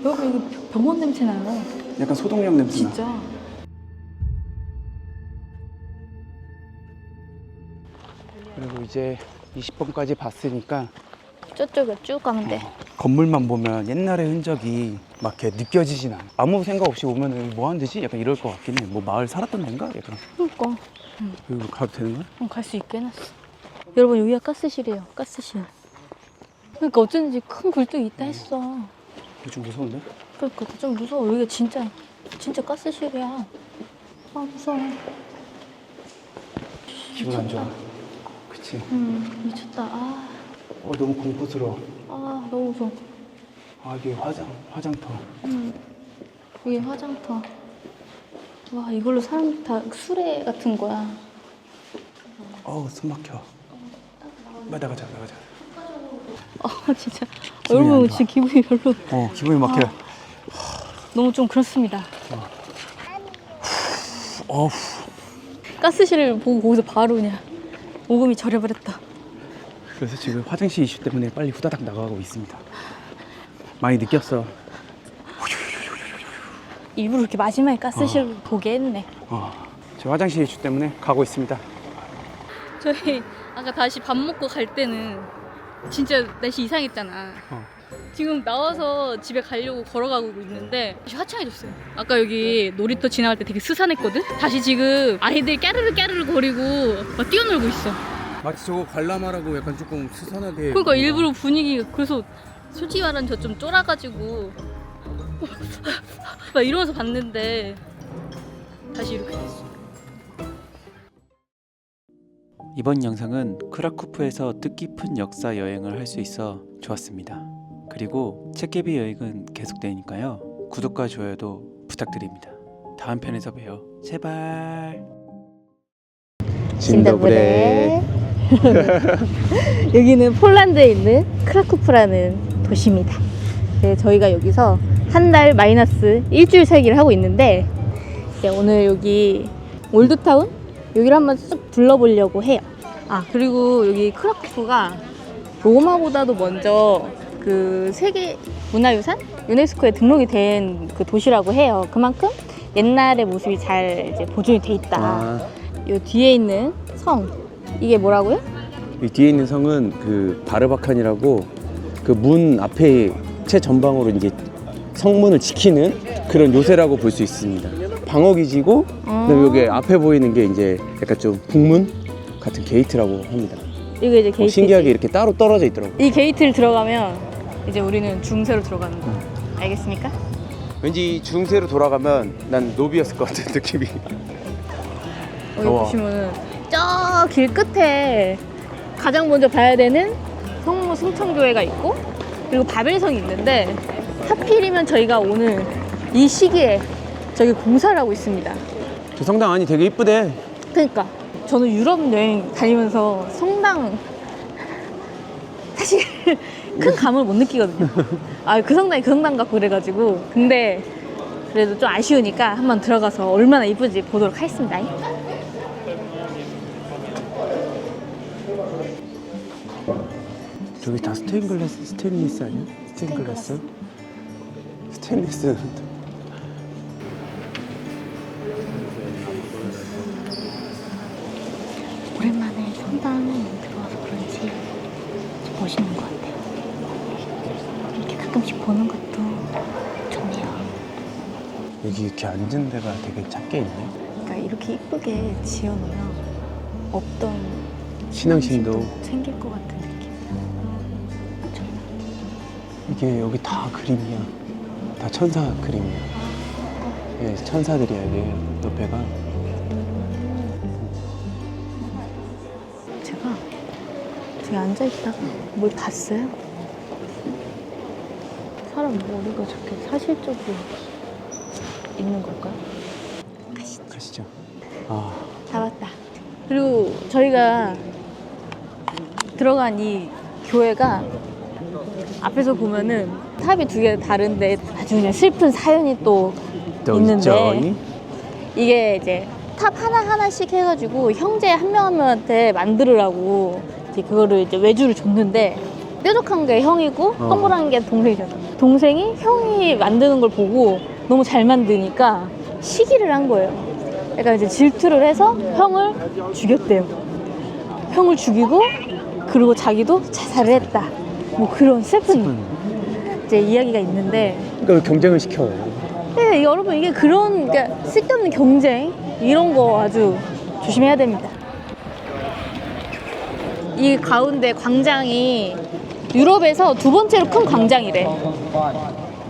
여러분, 이거 병원 냄새 나요. 약간 소독약 냄새 나. 진짜. 그리고 이제 20번까지 봤으니까 저쪽에 쭉 가면 돼. 건물만 보면 옛날의 흔적이 막 이렇게 느껴지진 않아. 아무 생각 없이 오면은 뭐 하는 데지? 약간 이럴 것 같긴 해. 뭐 마을 살았던 데인가? 약간. 그러니까 여기로 가도 되는 거야? 갈 수 있게 해놨어. 여러분 여기가 가스실이에요. 가스실. 그러니까 어쩐지 큰 굴뚝이 있다 했어. 이거 좀 무서운데? 그러니까 좀 무서워. 여기가 진짜 가스실이야. 아 무서워. 기분 안 좋아. 그치? 미쳤다. 아 너무 공포스러워. 너무 무서워. 이게 화장터. 이게 화장터. 와 이걸로 사람 다 수레 같은 거야. 숨 막혀. 나가자. 진짜 기분이 안 여러분 좋아. 지금 기분이 별로. 기분이 막혀. 너무 좀 그렇습니다. 어우. 가스실을 보고 거기서 바로 그냥 오금이 저려버렸다. 그래서 지금 화장실 이슈 때문에 빨리 후다닥 나가고 있습니다. 많이 느꼈어. 일부러 이렇게 마지막에 가스실 보게 했네. 저 화장실 이슈 때문에 가고 있습니다. 저희 아까 다시 밥 먹고 갈 때는 진짜 날씨 이상했잖아. 지금 나와서 집에 가려고 걸어가고 있는데 다시 화창해졌어요. 아까 여기 놀이터 지나갈 때 되게 스산했거든? 다시 지금 아이들 까르르 거리고 막 뛰어놀고 있어. 마치 저거 관람하라고 약간 조금 스산하게. 그러니까 일부러 분위기가 그래서 솔직히 말하면 저 좀 쫄아가지고 막 이러면서 봤는데 다시 이렇게 됐어. 이번 영상은 크라쿠프에서 뜻깊은 역사 여행을 할 수 있어 좋았습니다. 그리고 책개비 여행은 계속되니까요. 구독과 좋아요도 부탁드립니다. 다음 편에서 봬요. 제발. 진더브레. 여기는 폴란드에 있는 크라쿠프라는 도시입니다. 네, 저희가 여기서 한 달 마이너스 일주일 살기를 하고 있는데 이제 오늘 여기 올드타운? 여기를 한번 쭉 둘러보려고 해요. 그리고 여기 크라쿠프가 로마보다도 먼저 그 세계 문화유산? 유네스코에 등록이 된 그 도시라고 해요. 그만큼 옛날의 모습이 잘 이제 보존이 돼 있다. 요 뒤에 있는 성, 이게 뭐라고요? 이 뒤에 있는 성은 그 바르바칸이라고 그 문 앞에 최전방으로 이제 성문을 지키는 그런 요새라고 볼 수 있습니다. 방어기지고 그다음에 여기 앞에 보이는 게 이제 약간 좀 북문 같은 게이트라고 합니다. 이게 이제 게이트. 신기하게 이렇게 따로 떨어져 있더라고요. 이 게이트를 들어가면 이제 우리는 중세로 들어가는 거. 알겠습니까? 왠지 중세로 돌아가면 난 노비였을 것 같은 느낌이. 여기 보시면은 저 길 끝에 가장 먼저 봐야 되는 성모 승천교회가 있고 그리고 바벨성이 있는데 하필이면 저희가 오늘 이 시기에 저기 공사를 하고 있습니다. 저 성당 안이 되게 이쁘대. 그러니까 저는 유럽 여행 다니면서 성당 사실 큰 감을 못 느끼거든요. 그 성당이 그 성당 같고 그래가지고 근데 그래도 좀 아쉬우니까 한번 들어가서 얼마나 이쁘지 보도록 하겠습니다. 저기 다 스테인리스 아니야? 스테인글라스? 스테인리스. 오랜만에 성당 들어와서 그런지 좀 멋있는 것 같아요. 이렇게 가끔씩 보는 것도 좋네요. 여기 이렇게 앉은 데가 되게 작게 있네. 그러니까 이렇게 이쁘게 지어놓으면 없던 신앙심도 생길 것 같은 느낌. 좋다. 이게 여기 다 그림이야. 다 천사 그림이야. 예, 천사들이야 이게 옆에가. 제가 저기 앉아있다가 뭘 봤어요? 사람 머리가 저렇게 사실적으로 있는 걸까요? 가시죠. 다 왔다. 그리고 저희가 들어간 이 교회가 앞에서 보면은 탑이 두 개 다른데 아주 그냥 슬픈 사연이 또 있는데 이게 이제 탑 하나하나씩 해가지고 형제 한 명 한 명한테 만들으라고 이제 그거를 이제 외주를 줬는데 뾰족한 게 형이고 허물한 게 동생이잖아. 동생이 형이 만드는 걸 보고 너무 잘 만드니까 시기를 한 거예요. 약간 이제 질투를 해서 형을 죽였대요. 형을 죽이고 그리고 자기도 자살을 했다. 뭐 그런 슬픈 이제 이야기가 있는데, 그러니까 왜 경쟁을 시켜? 네, 여러분 이게 그런 그러니까 쓸데없는 경쟁 이런 거 아주 조심해야 됩니다. 이 가운데 광장이 유럽에서 두 번째로 큰 광장이래.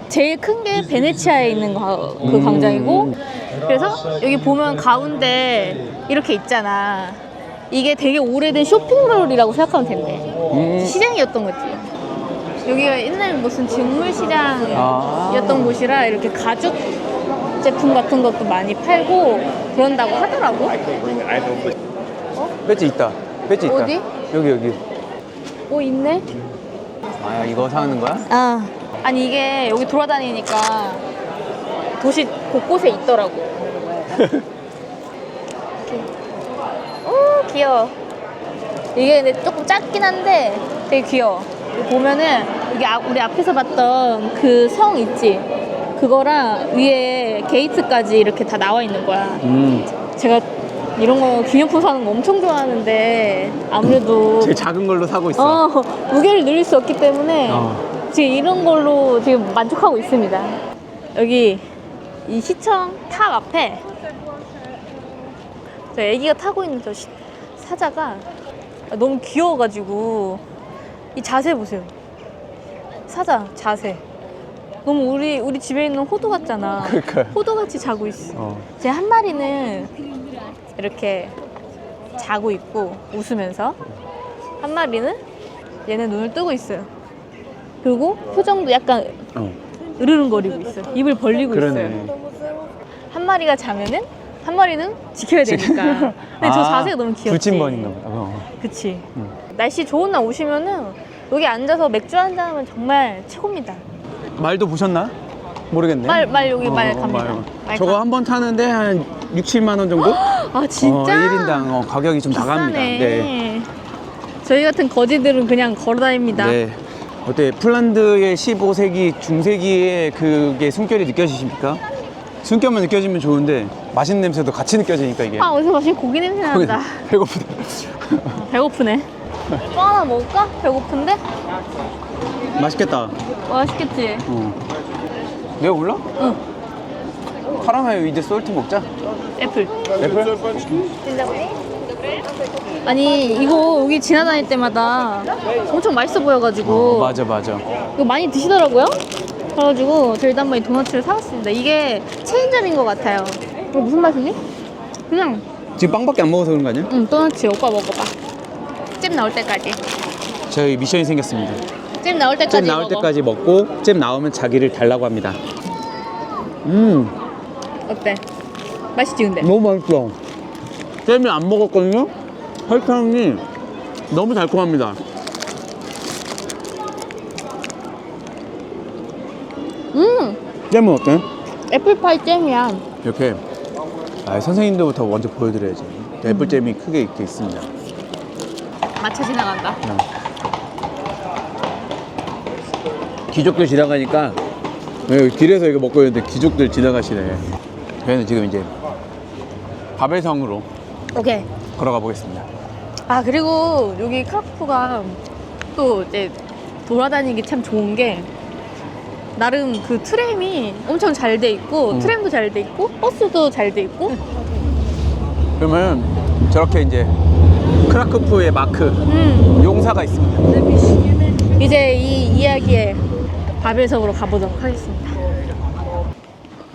제일 큰 게 베네치아에 있는 그 광장이고, 그래서 여기 보면 가운데 이렇게 있잖아. 이게 되게 오래된 쇼핑몰이라고 생각하면 된대. 시장이었던 거지. 여기가 옛날 무슨 직물 시장이었던 곳이라 이렇게 가죽 제품 같은 것도 많이 팔고 그런다고 하더라고. 배지 있다. 배지 있다. 어디? 여기. 오, 있네. 아, 이거 사는 거야? 아, 아니 이게 여기 돌아다니니까 도시 곳곳에 있더라고. 이렇게. 오, 귀여워. 이게 근데 조금 작긴 한데 되게 귀여워. 여기 보면은 여기 우리 앞에서 봤던 그 성 있지? 그거랑 위에 게이트까지 이렇게 다 나와 있는 거야. 제가 이런 거 기념품 사는 거 엄청 좋아하는데 아무래도 제일 작은 걸로 사고 있어. 무게를 늘릴 수 없기 때문에 지금 이런 걸로 지금 만족하고 있습니다. 여기 이 시청 탑 앞에 저 애기가 타고 있는 저 사자가 너무 귀여워가지고 이 자세 보세요. 사자 자세. 너무 우리 집에 있는 호두 같잖아. 그러니까요. 호두같이 자고 있어. 제 한 마리는 이렇게 자고 있고 웃으면서, 한 마리는 얘는 눈을 뜨고 있어요. 그리고 표정도 약간 으르렁거리고 있어요. 입을 벌리고 있어요. 한 마리가 자면은 한 마리는 지켜야 되니까. 근데 저 자세가 너무 귀엽지. 불침번인가 보다. 그치. 날씨 좋은 날 오시면은 여기 앉아서 맥주 한잔 하면 정말 최고입니다. 말도 보셨나? 모르겠네. 말 여기 말 갑니다. 말 저거 가. 한 번 타는데 한 6, 7만 원 정도? 아 진짜? 1인당 가격이 좀 나갑니다. 비싸네. 네. 저희 같은 거지들은 그냥 걸어다닙니다. 네. 어때? 폴란드의 15세기, 중세기의 그게 숨결이 느껴지십니까? 숨결만 느껴지면 좋은데 맛있는 냄새도 같이 느껴지니까 이게. 아 어디서 맛있는 고기 냄새 난다. 배고프다. 배고프네. 또 하나 먹을까? 배고픈데? 맛있겠다. 맛있겠지? 내가 올라? 응. 카라멜 위드 솔트 먹자. 애플. 애플? 아니 이거 여기 지나다닐 때마다 엄청 맛있어 보여가지고 맞아. 이거 많이 드시더라고요. 그래가지고 저희도 한번 이 도너츠를 사왔습니다. 이게 체인점인 것 같아요. 이거 무슨 맛이니? 그냥 지금 빵밖에 안 먹어서 그런 거 아니야? 응, 도너츠 오빠 먹어봐. 잼 나올 때까지. 저희 미션이 생겼습니다. 잼 나올 때까지 잼 나올 먹어. 때까지 먹고 잼 나오면 자기를 달라고 합니다. 어때? 맛있지 근데? 너무 맛있어. 잼을 안 먹었거든요? 설탕이 너무 달콤합니다. 잼은 어때? 애플파이 잼이야. 이렇게 선생님들부터 먼저 보여드려야지. 애플잼이 크게 이렇게 있습니다. 마차 지나간다. 귀족들 지나가니까 길에서 이거 먹고 있는데 귀족들 지나가시네. 저희는 지금 이제 바벨성으로 오케이. 걸어가 보겠습니다. 아 그리고 여기 크라쿠프가 또 이제 돌아다니기 참 좋은 게 나름 그 트램이 엄청 잘 돼 있고 트램도 잘 돼 있고 버스도 잘 돼 있고. 그러면 저렇게 이제 크라쿠프의 마크 용사가 있습니다. 이제 이 이야기의 바벨성으로 가보도록 하겠습니다.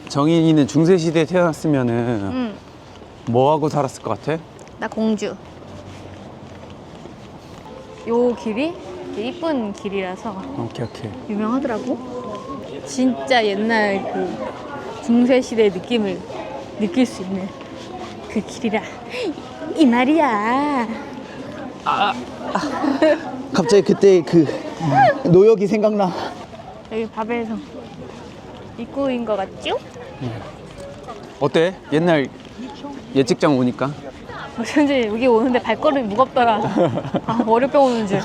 정인이는 중세시대에 태어났으면은 뭐 하고 살았을 것 같아? 나 공주. 요 길이 이쁜 길이라서 오케이. 유명하더라고. 진짜 옛날 그 중세시대 느낌을 느낄 수 있는 그 길이라 이 말이야. 갑자기 그때 그 노역이 생각나. 여기 바벨성 입구인 것 같죠? 어때? 옛날 예측장 오니까? 어쩐지 여기 오는데 발걸음이 무겁더라. 아, 월요병 오는 줄.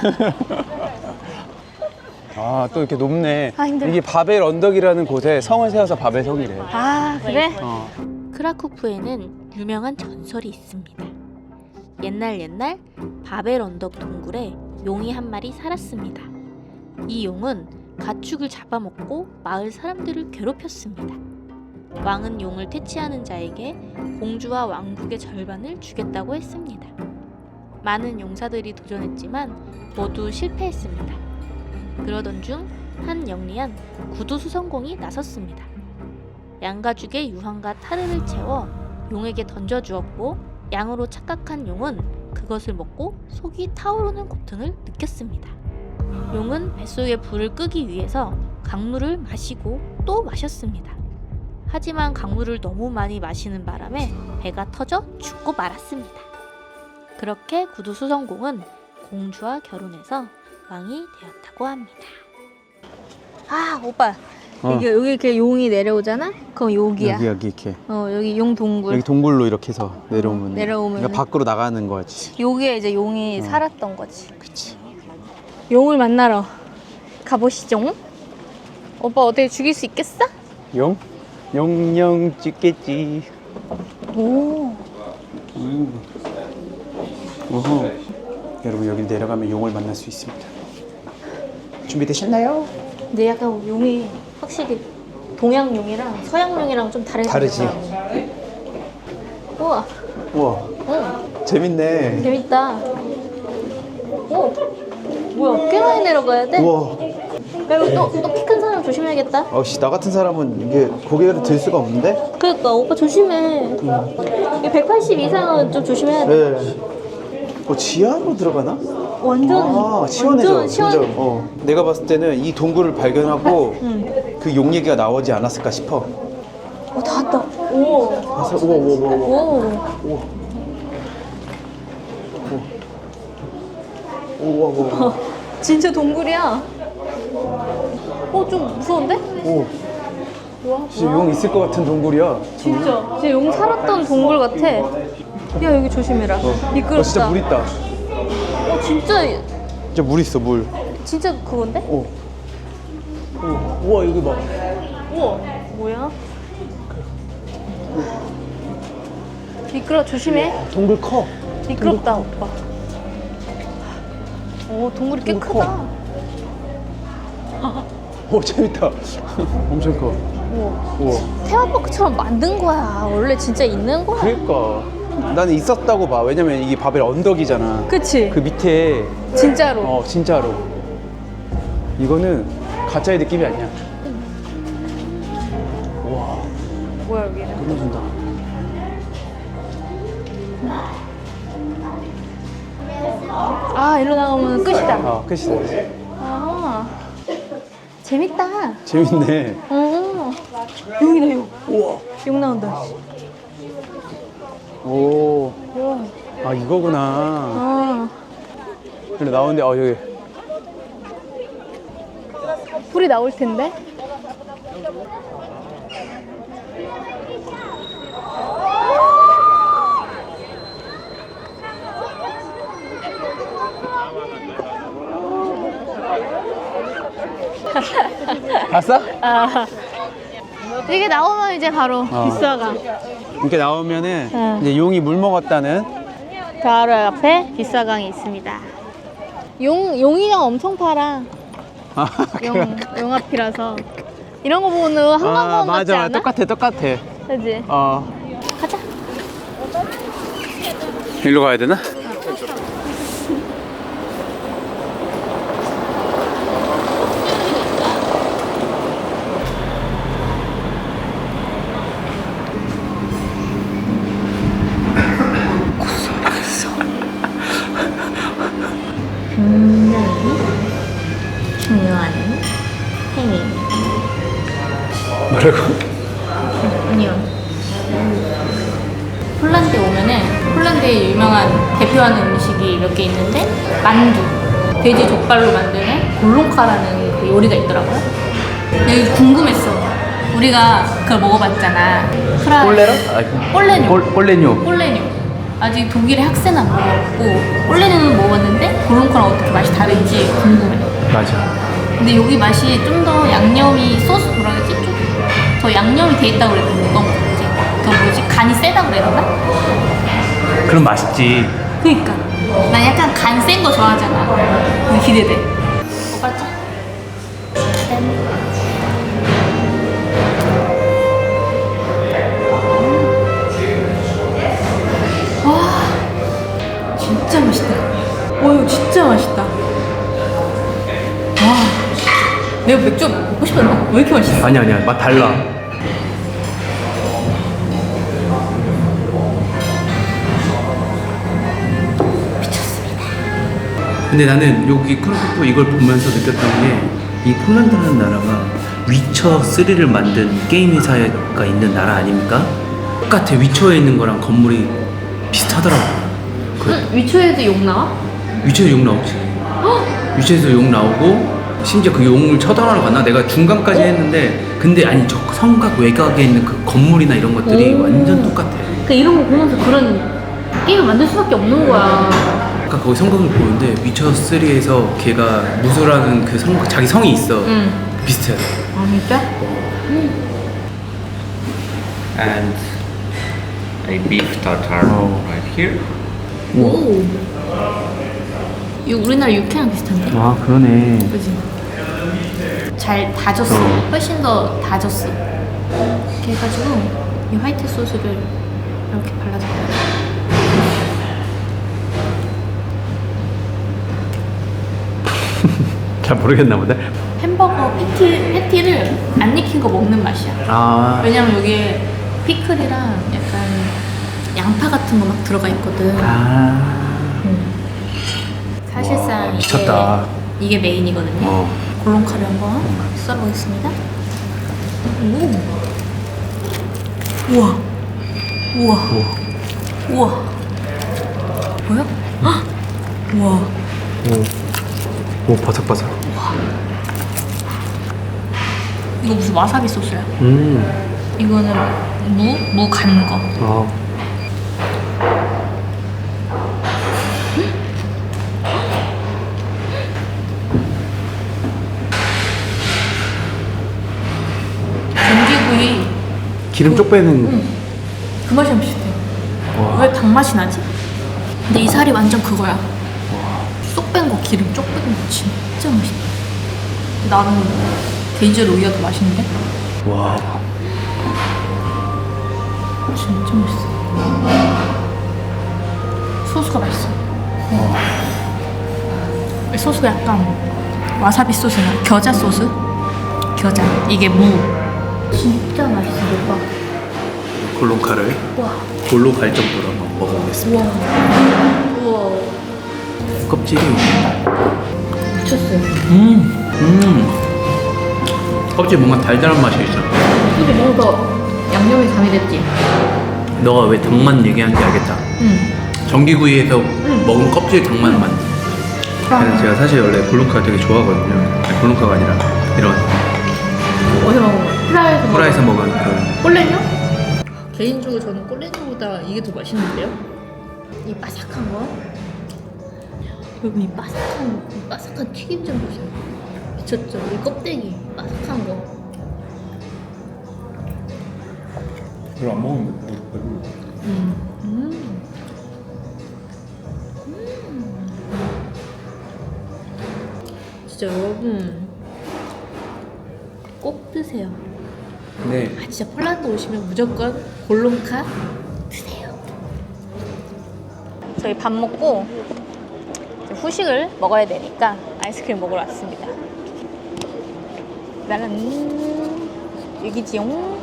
아, 또 이렇게 높네. 아, 힘들어. 이게 바벨 언덕이라는 곳에 성을 세워서 바벨성이래. 아 그래? 크라쿠프에는 유명한 전설이 있습니다. 옛날 바벨 언덕 동굴에 용이 한 마리 살았습니다. 이 용은 가축을 잡아먹고 마을 사람들을 괴롭혔습니다. 왕은 용을 퇴치하는 자에게 공주와 왕국의 절반을 주겠다고 했습니다. 많은 용사들이 도전했지만 모두 실패했습니다. 그러던 중 한 영리한 구두수성공이 나섰습니다. 양가죽에 유황과 타르를 채워 용에게 던져주었고 양으로 착각한 용은 그것을 먹고 속이 타오르는 고통을 느꼈습니다. 용은 뱃속에 불을 끄기 위해서 강물을 마시고 또 마셨습니다. 하지만 강물을 너무 많이 마시는 바람에 배가 터져 죽고 말았습니다. 그렇게 구두수성공은 공주와 결혼해서 왕이 되었다고 합니다. 아 오빠 어. 이게 여기 이렇게 용이 내려오잖아? 그럼 여기야. 여기 이렇게 여기 용 동굴. 여기 동굴로 이렇게 해서 내려오면 내려오면은. 그러니까 밖으로 나가는 거지. 여기에 이제 용이 어. 살았던 거지. 그치. 용을 만나러 가보시죠. 오빠 어떻게 죽일 수 있겠어? 용? 용령 찍겠지. 오. 오호. 여러분 여기 내려가면 용을 만날 수 있습니다. 준비되셨나요? 근데 약간 용이 확실히 동양용이랑 서양용이랑 좀 다르지. 다르지. 우와. 우와. 재밌네. 재밌다. 오. 뭐야? 꽤 많이 내려가야 돼? 우와. 야, 이거 또 키 큰 사람 조심해야겠다. 씨, 나 같은 사람은 이게 고개를 들 수가 없는데? 그러니까 오빠 조심해. 이게 180 이상은 좀 조심해야 돼. 네. 지하로 들어가나? 완전 시원해져. 완전 시원. 진짜. 내가 봤을 때는 이 동굴을 발견하고 그 용 얘기가 나오지 않았을까 싶어. 다 왔다. 오. 그래서 우와. 우와. 진짜 동굴이야. 좀 무서운데? 오. 와, 진짜 용 있을 것 같은 동굴이야. 진짜 용 살았던 동굴 같아. 야 여기 조심해라. 미끄럽다. 진짜 물 있다. 진짜 진짜 물 있어, 물. 진짜 그건데? 우와, 여기 봐. 우와 뭐야? 미끄러 조심해. 동굴 커. 미끄럽다 오빠. 오 동굴이 꽤 크다. 오, 재밌다. 엄청 커. 우와. 테마파크처럼 만든 거야. 원래 진짜 있는 거야. 그러니까. 나는 있었다고 봐. 왜냐면 이게 바벨 언덕이잖아. 그치? 그 밑에. 진짜로. 진짜로. 이거는 가짜의 느낌이 아니야. 우와. 뭐야 여기는? 끊어준다. 이리로 나가면 끝이다. 끝이다. 재밌다. 재밌네. 용이다 용. 우와. 용 나온다. 오. 이거구나. 그래, 나오는데, 여기. 불이 나올 텐데. 봤어? 이게 나오면 이제 바로 빗사강. 이렇게 나오면은 응. 이제 용이 물 먹었다는. 바로 옆에 빗사강이 있습니다. 용이랑 엄청 팔아. 용 앞이라서. 이런 거 보면 한강공원 같지 맞아. 않아? 똑같아. 그지? 가자. 일로 가야 되나? 중요한 행위. 뭐라고? 아니요. 폴란드에 오면은 폴란드의 유명한 대표하는 음식이 몇 개 있는데 만두, 돼지 족발로 만드는 골롱카라는 그 요리가 있더라고요. 근데 궁금했어. 우리가 그걸 먹어봤잖아. 꼴레로? 꼴레뇨. 꼴레뇨. 아직 독일의 학생 안 먹어봤고 꼴레뇨는 먹어봤는데 골롱카랑 어떻게 맛이 다른지 궁금해. 맞아. 근데 여기 맛이 좀 더 양념이 소스 뭐라 그러지? 좀 더 양념이 돼 있다고 그래야 되나? 어떤 거지? 더 뭐지? 간이 세다고 그래야 되나? 그럼 맛있지. 그니까 난 약간 간 센 거 좋아하잖아. 근데 기대돼. 오빠 짜. 진짜 맛있다. 와, 내가 맥주 먹고 싶었나? 왜 이렇게 맛있어? 아니야 맛 달라. 근데 나는 여기 크라쿠프 이걸 보면서 느꼈던 게 이 폴란드라는 나라가 위쳐 3를 만든 게임 회사가 있는 나라 아닙니까? 똑같아. 위쳐에 있는 거랑 건물이 비슷하더라고. 응, 위초에도 욕 나와? 위쳐에서 욕 나오지. 위쳐에서 욕 나오고 심지어 그 용을 처단하러 갔나? 내가 중간까지 했는데 근데 아니 저 성곽 외곽에 있는 그 건물이나 이런 것들이 완전 똑같아. 그러니까 이런 거 보면서 그런 게임을 만들 수밖에 없는 거야. 아까 거기 성곽을 보는데 위쳐 3에서 걔가 무소라는 그 성곽 자기 성이 있어. 비슷해. 아 진짜? And a beef tartare right here. 오. 이거 우리나라 육회랑 비슷한데? 아 그러네. 그지? 잘 다졌어. 훨씬 더 다졌어. 이렇게 해가지고 이 화이트 소스를 이렇게 발라서 잘 모르겠나 보다. 햄버거 패티를 안 익힌 거 먹는 맛이야. 아 왜냐면 여기에 피클이랑 약간 양파 같은 거 막 들어가 있거든. 사실상 와, 미쳤다. 이게 메인이거든요. 골롱카를 한번 써보겠습니다. 우와. 우와. 우와. 보여? 헉! 우와. 오 바삭바삭. 이거 무슨 와사비 소스야? 음. 이거는 무 간 거. 전기구이 기름 쪽 빼는. 그 맛이랑 비슷해. 왜 닭맛이 나지? 근데 이 살이 완전 그거야. 쏙 뺀 거, 기름 쪽 뺀 거 진짜 맛있다. 나는 개인적으로 오히려 더 맛있는데? 와. 진짜 맛있어. 소스가 맛있어. 이 소스가 약간 와사비 소스나 겨자 소스? 겨자. 이게 무. 진짜 맛있어, 오빠. 골롱카를 와. 골로 갈 정도로 한번 먹어보겠습니다. 우와. 껍질이. 미쳤어요. 껍질 뭔가 달달한 맛이 있어. 근데 뭔가 더 양념이 가미됐지? 너가 왜 닭맛 얘기하는지 알겠다. 전기구이에서 먹은 껍질 닭맛 맛. 그래서 제가 사실 원래 골롱카 되게 좋아하거든요. 아니, 골롱카가 아니라 이런 어디서 먹은 거야? 프라이에서 후라이에서 먹은 그 꼴레뇨? 개인적으로 저는 꼴레뇨보다 이게 더 맛있는데요? 이 바삭한 거? 여러분 이 바삭한 튀김 좀 보세요. 미쳤죠? 이 껍데기 바삭한 거. 별로 안 먹으면 배불러. 진짜 여러분 꼭 드세요. 네. 아 진짜 폴란드 오시면 무조건 골롱카 드세요. 저희 밥 먹고 이제 후식을 먹어야 되니까 아이스크림 먹으러 왔습니다. 나는 여기지용.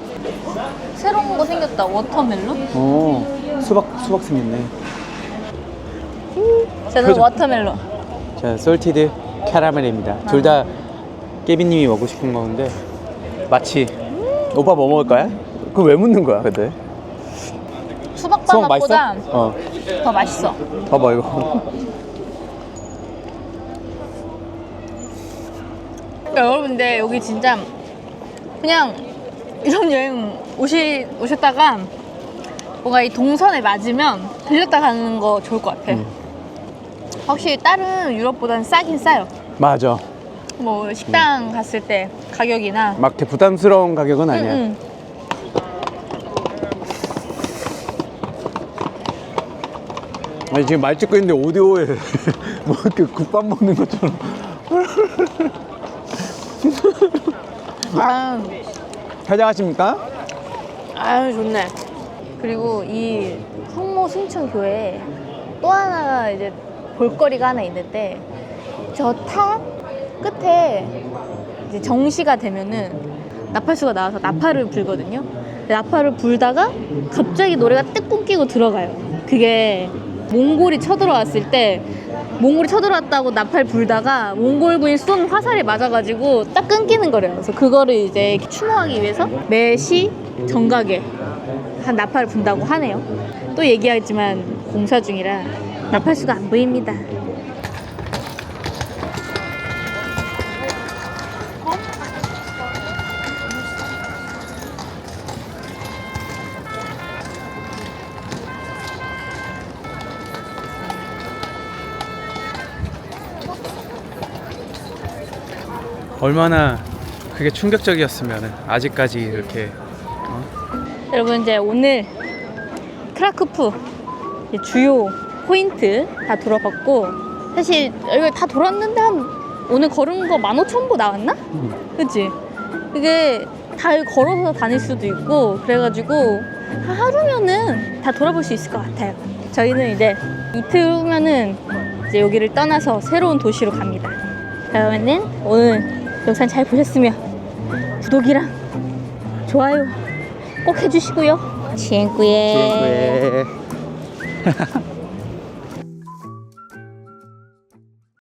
새로운 거 생겼다. 워터멜론? 수박 생겼네. 저는 그죠? 워터멜론. 자, 솔티드 캐러멜입니다. 둘 다 깨비님이 먹고 싶은 건데 마치 오빠 뭐 먹을 거야? 그거 왜 묻는 거야, 근데? 수박 수박 맛있어? 바나보다 어, 더 맛있어. 봐봐 이거. 그러니까 여러분 근데 여기 진짜 그냥 이런 여행 오셨다가 뭔가 이 동선에 맞으면 들렸다 가는 거 좋을 것 같아. 확실히 다른 유럽보다는 싸긴 싸요. 맞아. 뭐 식당 갔을 때 가격이나 막 이렇게 부담스러운 가격은 아니야. 응. 아니 지금 말 찍고 있는데 오디오에 뭐 이렇게 국밥 먹는 것처럼. 아, 해장하십니까? 아유 좋네. 그리고 이 성모 승천 교회에 또 하나 이제 볼거리가 하나 있는데 저 탑 끝에 이제 정시가 되면은 나팔수가 나와서 나팔을 불거든요. 나팔을 불다가 갑자기 노래가 뜩 끊기고 들어가요. 그게 몽골이 쳐들어왔을 때 몽골이 쳐들어왔다고 나팔 불다가 몽골군이 쏜 화살에 맞아가지고 딱 끊기는 거래요. 그래서 그거를 이제 추모하기 위해서 매시 정각에 한 나팔을 분다고 하네요. 또 얘기하지만 공사 중이라 나팔수가 안 보입니다. 얼마나 그게 충격적이었으면 아직까지 이렇게 여러분 이제 오늘 크라쿠프 주요 포인트 다 돌아봤고 사실 여기 다 돌았는데 한 오늘 걸은 거 15,000보 나왔나? 그치? 그게 다 걸어서 다닐 수도 있고 그래가지고 하루면은 다 돌아볼 수 있을 것 같아요. 저희는 이제 이틀 후면은 이제 여기를 떠나서 새로운 도시로 갑니다. 그러면은 오늘 영상 잘 보셨으면 구독이랑 좋아요 꼭 해주시고요. 지엔꾸에.